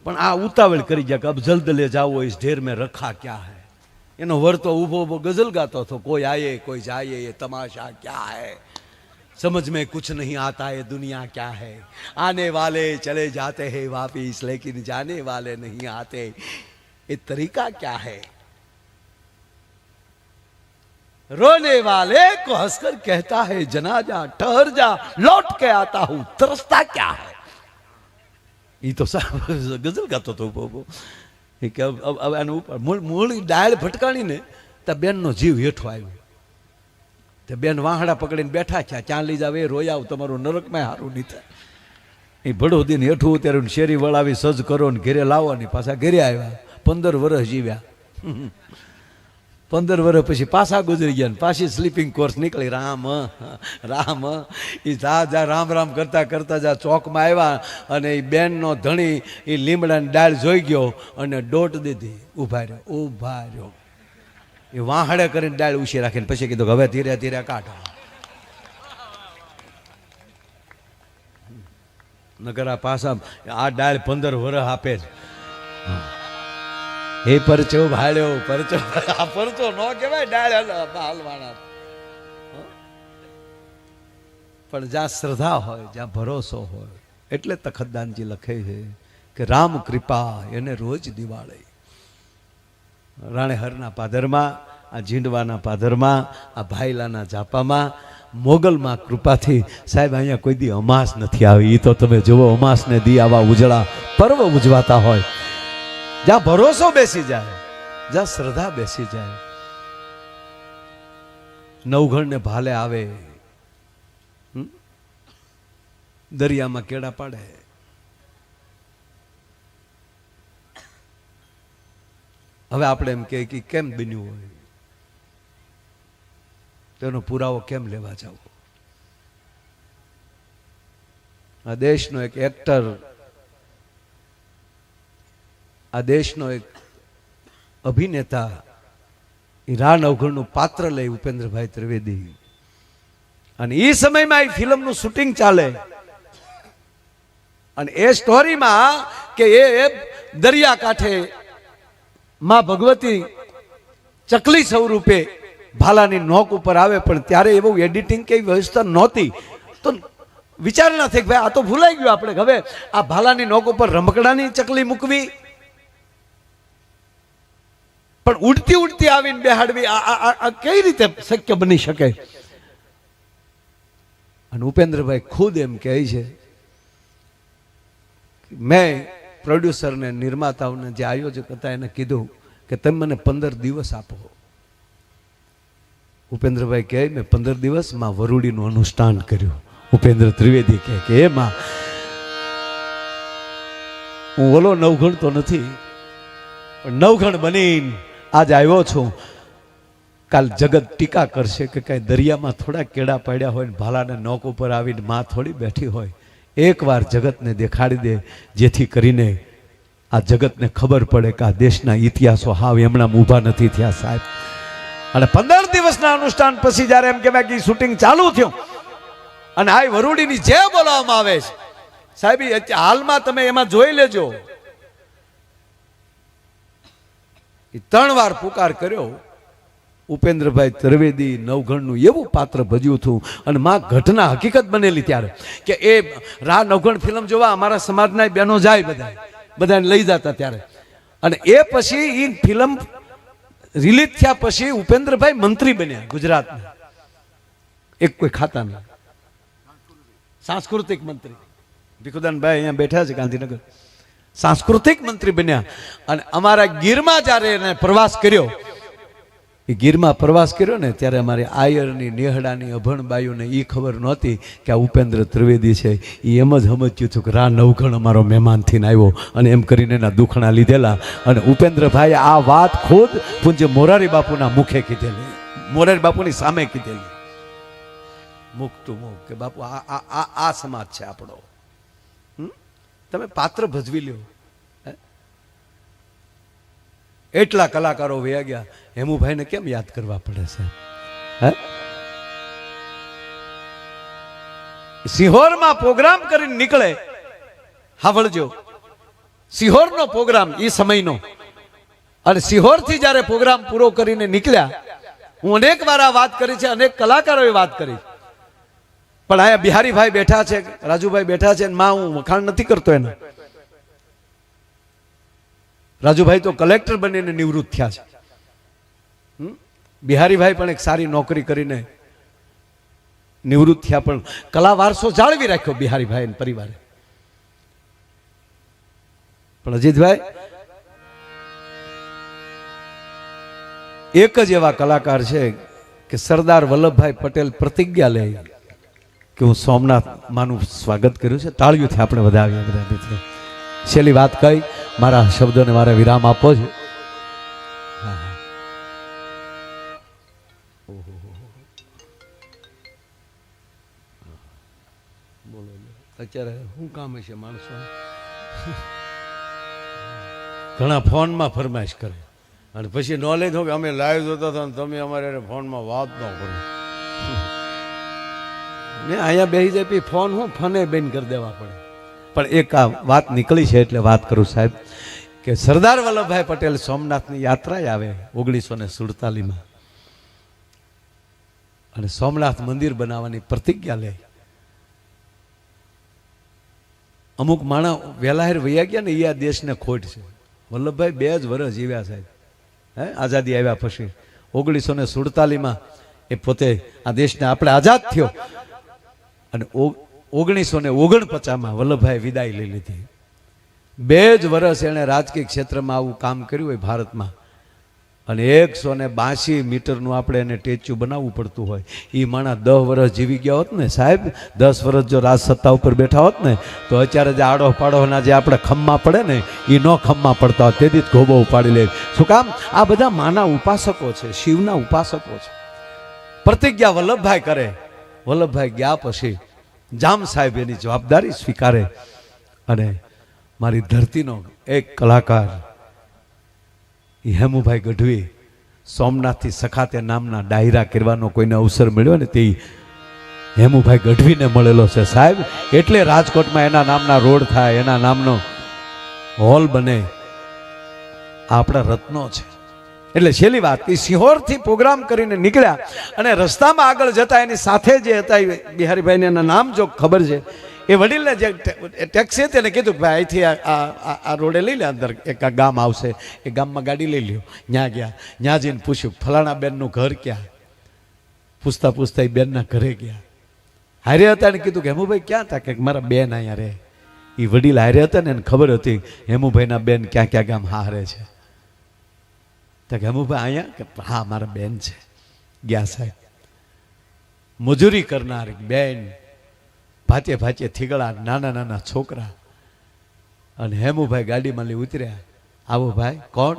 પણ આ ઉતાવળ કરી ગયા કે અબ જલ્દ લે જાઓ ઇસ ઢેર મેં રખા ક્યાં હૈ. એનો વરતો ઊભો ઊભો ગઝલ ગાતો હતો, કોઈ આયે કોઈ જાયે ये तमाशा क्या है, समझ में कुछ नहीं आता ये दुनिया क्या है, आने वाले चले जाते हैं वापिस लेकिन जाने वाले नहीं आते, ये तरीका क्या है? रोने वाले को हंसकर कहता है जना जा, ठहर जा, लौट के आता हूं, तरसता क्या है? ये तो गजल गातो तो કે હવે આનું ઉપર મૂળી ડાળ ભટકાણી ને તો બેનનો જીવ હેઠો આવ્યો. તે બેન વાહડા પકડીને બેઠા છે, ક્યાં લઈ જાવ એ રોયાવ, તમારું નરકમાં સારું નહીં થાય. એ ભડોદીન હેઠું ઉતાર્યું, શેરી વળાવી સજ કરો ને ઘેરે લાવવાની. પાછા ઘેરે આવ્યા, 15 વર્ષ જીવ્યા. 15 વર્ષ પછી પાછા ગુજરી ગયા, પાછી સ્લીપિંગ કોર્સ નીકળી. રામ રામ એ જા રામ રામ કરતા કરતા જા ચોકમાં આવ્યા અને એ બેનનો ધણી એ લીમડાની ડાળ જોઈ ગયો અને દોટ દીધી. ઊભા રહ્યો એ વાહડે કરીને ડાળ ઉછી રાખીને પછી કીધું હવે ધીરે ધીરે કાઢો. નગર આ પાછા આ ડાળ 15 વર્ષ આપે છે. એ પરચો ભાડ્યો, પરચો આ પરચો ન કહેવાય, ડાળ હાલવાના. પણ જ્યાં શ્રદ્ધા હોય, જ્યાં ભરોસો હોય, એટલે તખતદાનજી લખે છે કે રામ કૃપા એને રોજ દિવાળે. રાણેહરના પાદરમાં, આ જીંડવાના પાદરમાં, આ ભાઈલાના ઝાપામાં, મોગલમાં કૃપાથી સાહેબ અહીંયા કોઈ દી અમાસ નથી આવી. એ તો તમે જુઓ, અમાસને દી આવા ઉજળા પર્વ ઉજવાતા હોય, જ્યાં ભરોસો બેસી જાય, જ્યાં શ્રદ્ધા બેસી જાય. નવઘણને ભાલે આવે, દરિયામાં કેળા પાડે. હવે આપણે એમ કે કેમ બન્યું હોય, તેનો પુરાવો કેમ લેવા જાવ? આ દેશનો એક એક્ટર, આ દેશનો એક અભિનેતા, એ રા નવઘણનું પાત્ર લઈ ઉપેન્દ્રભાઈ ત્રિવેદી, અને એ સમયમાં એ ફિલ્મનું શૂટિંગ ચાલે. અને એ સ્ટોરીમાં કે એ દરિયા કાંઠે માં ભગવતી ચકલી સ્વરૂપે ભાલાની નોક ઉપર આવે, પણ ત્યારે એવું એડિટિંગ કે વ્યવસ્થા નહોતી. તો વિચારણા થઈ કે ભાઈ આ તો ભૂલાઈ ગયું આપણે, હવે આ ભાલાની નોક ઉપર રમકડાની ચકલી મૂકવી, પણ ઉડતી ઉડતી આવીને બેહાડવી, આ કઈ રીતે શક્ય બની શકે? અને ઉપેન્દ્રભાઈ ખુદ એમ કહે છે, મેં પ્રોડ્યુસરને, નિર્માતાઓને, જે આયોજક હતા એને કીધું કે તમે મને 15 દિવસ આપો. ઉપેન્દ્રભાઈ કહે મેં 15 દિવસમાં વરુડીનું અનુષ્ઠાન કર્યું. ઉપેન્દ્ર ત્રિવેદી કહે કે એમાં હું ઓલો નવઘણ તો નથી, પણ નવઘણ બનીને આજ આવ્યો છું. કાલ જગત ટીકા કરશે કે કઈ દરિયામાં થોડા કેળા પડ્યા હોય ને ભાલાને નોક ઉપર આવીને માં થોડી બેઠી હોય. એકવાર જગતને દેખાડી દે, જેથી કરીને આ જગતને ખબર પડે કે આ દેશના ઇતિહાસો હાવ એમણા ઊભા નથી થયા સાહેબ. અને 15 દિવસના અનુષ્ઠાન પછી જ્યારે એમ કહેવાય કે શૂટિંગ ચાલુ થયું અને આ વરુડીની જે બોલાવવામાં આવે છે સાહેબ, હાલમાં તમે એમાં જોઈ લેજો, એ 3 વાર પુકાર કર્યો. ઉપેન્દ્રભાઈ ત્રિવેદી નવઘણનું એવું પાત્ર ભજ્યું હતું. અને માં ઘટના હકીકત બનેલી ત્યારે કે એ રા નવઘણ ફિલ્મ જોવા અમારા સમાજના બહેનો જાય, બધાને લઈ જતા ત્યારે. અને એ પછી એ ફિલ્મ રિલીઝ થયા પછી ઉપેન્દ્રભાઈ મંત્રી બન્યા ગુજરાતના, એક કોઈ ખાતાના સાંસ્કૃતિક મંત્રી. ભીખુદાનભાઈ અહીંયા બેઠા છે ગાંધીનગર, સાંસ્કૃતિક મંત્રી બન્યા. અને અમારા ગીરમાં જ્યારે એને પ્રવાસ કર્યો, એ ગીરમાં પ્રવાસ કર્યો ને ત્યારે અમારી આયરની, નેહડાની, અભણબાઈઓને એ ખબર નહોતી કે આ ઉપેન્દ્ર ત્રિવેદી છે. એ એમ જ સમજ્યું હતું કે રા નવઘણ અમારો મહેમાન થઈને આવ્યો, અને એમ કરીને એના દુખણા લીધેલા. અને ઉપેન્દ્રભાઈ આ વાત ખુદ પૂજ્ય મોરારી બાપુના મુખે કીધેલી, મોરારી બાપુની સામે કીધેલી, મુખ ટુ મુખ, કે બાપુ આ સમાજ છે આપણો, તમે પાત્ર ભજવી લ્યો. એટલા કલાકારો વયા ગયા, હેમુભાઈને કેમ યાદ કરવા પડે છે? સિહોરમાં પ્રોગ્રામ કરીને નીકળે, સાંભળજો, સિહોરનો પ્રોગ્રામ એ સમયનો, અને સિહોરથી જ્યારે પ્રોગ્રામ પૂરો કરીને નીકળ્યા, હું અનેક વાર આ વાત કરી છે, અનેક કલાકારોએ વાત કરી, પણ અહીંયા બિહારીભાઈ બેઠા છે, રાજુભાઈ બેઠા છે, માં હું વખાણ નથી કરતો એના. રાજુભાઈ તો કલેક્ટર બનીને નિવૃત્ત થયા છે. બિહારીભાઈ પણ એક સારી નોકરી કરીને નિવૃત્ત થયા, પણ કલા વારસો જાળવી રાખ્યો બિહારીભાઈ અને પરિવારે. પણ અજીતભાઈ એક જ એવા કલાકાર છે કે સરદાર વલ્લભભાઈ પટેલ પ્રતિજ્ઞા લે કે હું સોમનાથ માનું સ્વાગત કર્યું છે. તાળીઓથી આપણે વધાવીએ બધા મિત્રો. છેલ્લી વાત કહી મારા શબ્દોને મારે વિરામ આપવો છે. અત્યારે શું કામ છે માણસો? ઘણા ફોનમાં ફરમાઈશ કરે અને પછી નોલેજ હોય કે અમે લાઈવ જોતા હતા તમે અમારે ફોનમાં વાત ન કરો. ને અહીંયા બેસી જાય પછી ફોન હું ફને બેન કરી દેવા પડે. પણ એક આ વાત નીકળી છે એટલે વાત કરું સાહેબ કે સરદાર વલ્લભભાઈ પટેલ સોમનાથની યાત્રાએ આવે 1947માં અને સોમનાથ મંદિર બનાવવાની પ્રતિજ્ઞા લે. અમુક માણસ વેલાહેર વૈયા ગયા ને એ આ દેશને ખોટ છે. વલ્લભભાઈ 2 જ વર્ષ જીવ્યા સાહેબ, આઝાદી આવ્યા પછી 1947માં એ પોતે આ દેશને આપણે આઝાદ થયો અને 1949માં વલ્લભભાઈ વિદાય લઈ લીધી. 2 જ વર્ષ એણે રાજકીય ક્ષેત્રમાં આવું કામ કર્યું હોય ભારતમાં અને 182 મીટરનું આપણે એને ટેચ્યુ બનાવવું પડતું હોય. એ માણસ 10 વર્ષ જીવી ગયા હોત ને સાહેબ, 10 વર્ષ જો રાજ સત્તા ઉપર બેઠા હોત ને તો અત્યારે જે આડો પાડોના જે આપણે ખમ્મા પડે ને એ ન ખમ્મા પડતા હોત, તેથી જ ગોબો ઉપાડી લે. શું કામ? આ બધા માના ઉપાસકો છે, શિવના ઉપાસકો છે. પ્રતિજ્ઞા વલ્લભભાઈ કરે. વલ્લભભાઈ ગયા પછી જામ સાહેબ એની જવાબદારી સ્વીકારે અને મારી ધરતીનો એક કલાકાર હેમુભાઈ ગઢવી સોમનાથથી સખાતે નામના ડાયરા કરવાનો કોઈને અવસર મળ્યો ને તે હેમુભાઈ ગઢવીને મળેલો છે સાહેબ. એટલે રાજકોટમાં એના નામના રોડ થાય, એના નામનો હોલ બને. આપણા રત્નો છે. એટલે છેલ્લી વાત કે સિહોરથી પ્રોગ્રામ કરીને નીકળ્યા અને રસ્તામાં આગળ જતા એની સાથે જે હતા બિહારીભાઈને એના નામ જો ખબર છે એ વડીલને જે ટેક્સી હતી એને કીધું કે ભાઈ અહીંથી આ રોડે લઈ લે, અંદર એક આ ગામ આવશે, એ ગામમાં ગાડી લઈ લ્યો. ત્યાં ગયા, ત્યાં જઈને પૂછ્યું ફલાણા બેનનું ઘર ક્યાં? પૂછતા પૂછતા એ બેનના ઘરે ગયા. હારે હતા એને કીધું કે હેમુભાઈ ક્યાં હતા? કે મારા બેન અહીંયા રહે. એ વડીલ હારે હતા ને એને ખબર હતી હેમુભાઈના બેન ક્યાં ક્યાં ગામ હારે છે. તો કે હેમુભાઈ અહીંયા? કે હા મારા બેન છે. ગયા સાહેબ. મજૂરી કરનાર બેન, ભાચે ભાચે થીગડા, નાના નાના છોકરા. અને હેમુભાઈ ગાડીમાં લઈ ઉતર્યા. આવો ભાઈ. કોણ?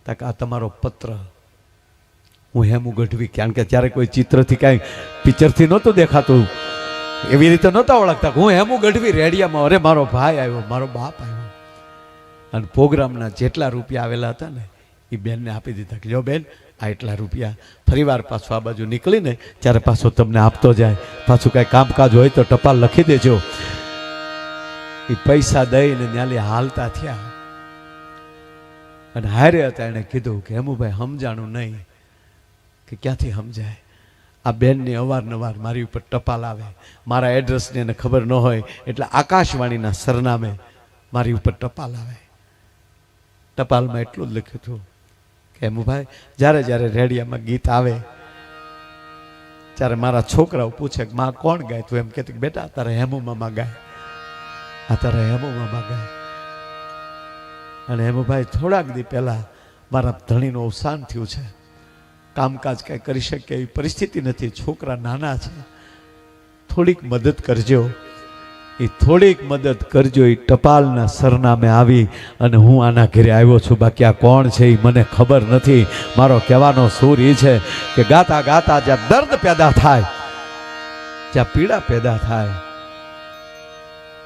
તક આ તમારો પત્ર. હું હેમુ ગઢવી. કારણ કે ત્યારે કોઈ ચિત્રથી કાંઈ પિક્ચરથી નહોતું દેખાતું, એવી રીતે નહોતા ઓળખતા. હું હેમુ ગઢવી રેડિયામાં. અરે મારો ભાઈ આવ્યો, મારો બાપ આવ્યો. અને પ્રોગ્રામના જેટલા રૂપિયા આવેલા હતા ને એ બેનને આપી દીધા કે જો બેન આ એટલા રૂપિયા, ફરીવાર પાછું આ બાજુ નીકળીને ત્યારે પાછો તમને આપતો જાય. પાછું કાંઈ કામકાજ હોય તો ટપાલ લખી દેજો. એ પૈસા દઈને ન્યાલી હાલતા થયા અને હારે હતા. એણે કીધું કે હેમુભાઈ સમજાણું નહીં. કે ક્યાંથી સમજાય? આ બેનની અવારનવાર મારી ઉપર ટપાલ આવે, મારા એડ્રેસની એને ખબર ન હોય એટલે આકાશવાણીના સરનામે મારી ઉપર ટપાલ આવે. ટપાલમાં એટલું જ લખ્યું હતું કે હેમુભાઈ જ્યારે જ્યારે રેડિયામાં ગીત આવે ત્યારે મારા છોકરાઓ પૂછે કે માં કોણ ગાય? તું એમ કહેતી કે બેટા તારે હેમુ મામા ગાય, આ તારે હેમુ મામા ગાય. અને હેમુભાઈ થોડાક દી પહેલા મારા ધણીનું અવસાન થયું છે, કામકાજ કાંઈ કરી શકે એવી પરિસ્થિતિ નથી, છોકરા નાના છે, થોડીક મદદ કરજો. એ થોડીક મદદ કરજો. એ ટપાલના સરનામે આવી અને હું આના ઘરે આવ્યો છું. બાકી આ કોણ છે એ મને ખબર નથી. મારો કહેવાનો સૂર એ છે કે ગાતા ગાતા જ્યાં દર્દ પેદા થાય, જ્યાં પીડા પેદા થાય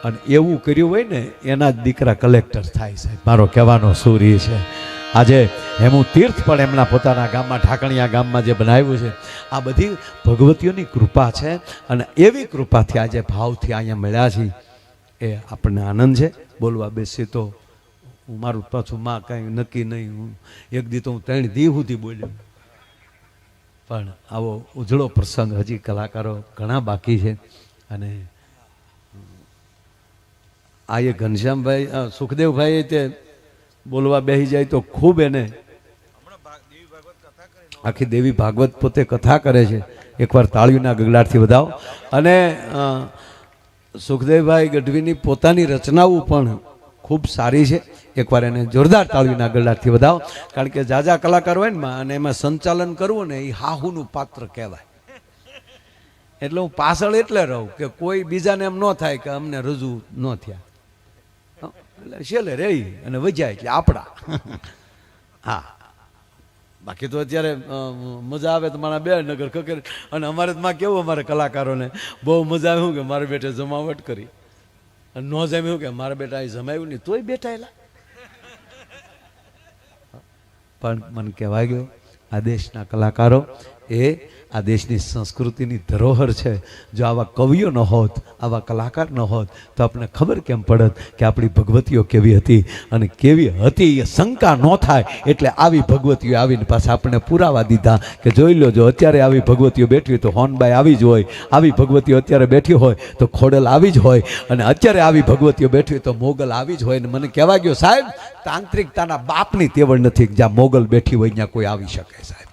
અને એવું કર્યું હોય ને એના જ દીકરા કલેક્ટર થાય સાહેબ. મારો કહેવાનો સૂર એ છે. આજે હેમુ તીર્થ પણ એમના પોતાના ગામમાં ઢાકણિયા ગામમાં જે બનાવ્યું છે, આ બધી ભગવતીઓની કૃપા છે. અને એવી કૃપાથી આજે ભાવથી અહીંયા મળ્યા છે એ આપણને આનંદ છે. બોલવા બેસી તો હું મારું પાછું માં કાંઈ નક્કી નહીં. હું એક દી તો હું 3 દી સુધી બોલ્યો. પણ આવો ઉજળો પ્રસંગ હજી કલાકારો ઘણા બાકી છે. અને આ એ ઘનશ્યામભાઈ સુખદેવભાઈ તે બોલવા બેસી જાય તો ખૂબ એને આખી દેવી ભાગવત પોતે કથા કરે છે. એકવાર તાળીઓના ગગડાટથી વધાવો. અને સુખદેવભાઈ ગઢવીની પોતાની રચનાઓ પણ ખૂબ સારી છે. એકવાર એને જોરદાર તાળીઓના ગગડાટથી વધાવો. કારણ કે જાજા કલાકાર હોય ને અને એમાં સંચાલન કરવું ને એ હાહુનું પાત્ર કહેવાય. એટલે હું પાછળ એટલે રહું કે કોઈ બીજાને એમ ન થાય કે અમને રજૂ ન થયા, એટલે છેલ્લે રહી અને વજાય એટલે આપણા. હા, બાકી તો અત્યારે મજા આવે તો મારા બે નગર કકર. અને અમારે માં કેવું, અમારે કલાકારોને બહુ મજા આવે કે મારા બેટે જમાવટ કરી અને ન જમ્યું કે મારા બેટા એ જમાવ્યું નહીં તોય બેઠાયેલા. પણ મને કહેવાય ગયો આ દેશના કલાકારો એ આ દેશની સંસ્કૃતિની ધરોહર છે. જો આવા કવિઓ ન હોત, આવા કલાકાર ન હોત તો આપણને ખબર કેમ પડત કે આપણી ભગવતીઓ કેવી હતી અને કેવી હતી એ શંકા ન થાય. એટલે આવી ભગવતીઓ આવીને પાછા આપણને પુરાવા દીધા કે જોઈ લો, જો અત્યારે આવી ભગવતીઓ બેઠી હોય તો હોનબાઈ આવી જ હોય, આવી ભગવતીઓ અત્યારે બેઠી હોય તો ખોડલ આવી જ હોય, અને અત્યારે આવી ભગવતીઓ બેઠી હોય તો મોગલ આવી જ હોય. ને મને કહેવા ગયો સાહેબ, તાંત્રિકતાના બાપની તેવડ નથી જ્યાં મોગલ બેઠી હોય ત્યાં કોઈ આવી શકે. સાહેબ,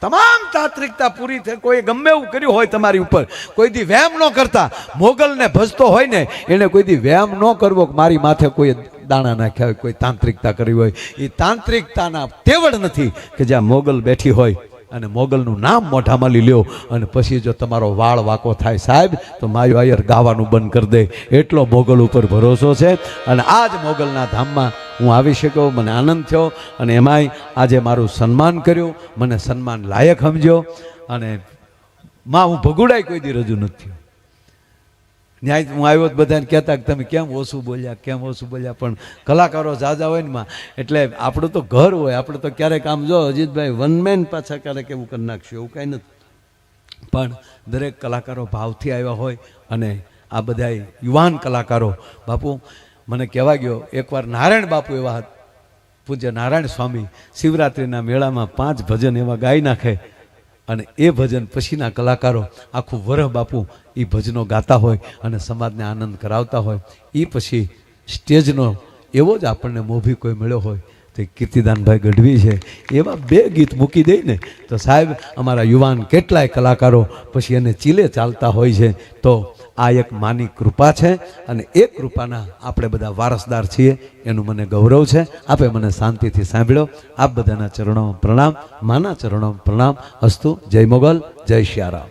તમામ તાંત્રિકતા પૂરી થઈ. કોઈ ગમે એવું કર્યું હોય તમારી ઉપર, કોઈ દી વહેમ ન કરતા. મોગલને ભજતો હોય ને એને કોઈ દી વહેમ ન કરવો કે મારી માથે કોઈ દાણા નાખ્યા હોય, કોઈ તાંત્રિકતા કરી હોય. એ તાંત્રિકતાના તેવડ નથી કે જ્યાં મોગલ બેઠી હોય અને મોગલનું નામ મોઢામાં લઈ લ્યો અને પછી જો તમારો વાળ વાકો થાય સાહેબ તો માયો આયર ગાવાનું બંધ કરી દે. એટલો મોગલ ઉપર ભરોસો છે. અને આ જ મોગલના ધામમાં હું આવી શક્યો, મને આનંદ થયો. અને એમાંય આજે મારું સન્માન કર્યું, મને સન્માન લાયક સમજ્યો. અને માં હું ભગુડાય કોઈ દી રજૂ નથી થયો. ન્યાય હું આવ્યો તો બધાને કહેતા કે તમે કેમ ઓછું બોલ્યા, કેમ ઓછું બોલ્યા. પણ કલાકારો ઝાઝા હોય ને માં, એટલે આપણું તો ઘર હોય. આપણે તો ક્યારેક આમ જો અજીતભાઈ વન મેન પાછા ક્યારેક એવું કરી નાખશું, એવું કાંઈ નથી. પણ દરેક કલાકારો ભાવથી આવ્યા હોય. અને આ બધા યુવાન કલાકારો, બાપુ મને કહેવા ગયો એકવાર નારાયણ બાપુ એવા પૂજ્ય નારાયણ સ્વામી શિવરાત્રિના મેળામાં 5 ભજન એવા ગાઈ નાખે અને એ ભજન પછીના કલાકારો આખું વરહ બાપુ એ ભજનો ગાતા હોય અને સમાજને આનંદ કરાવતા હોય. એ પછી સ્ટેજનો એવો જ આપણને મોભી કોઈ મળ્યો હોય તો કીર્તિદાનભાઈ ગઢવી છે. એવા 2 ગીત મૂકી દઈ ને તો સાહેબ અમારા યુવાન કેટલાય કલાકારો પછી એને ચીલે ચાલતા હોય છે. તો આ એક માની કૃપા છે અને એ કૃપાના આપણે બધા વારસદાર છીએ, એનું મને ગૌરવ છે. આપે મને શાંતિથી સાંભળ્યો. આપ બધાના ચરણોમાં પ્રણામ, માના ચરણોમાં પ્રણામ. અસ્તુ. જય મોગલ, જય શ્યારામ.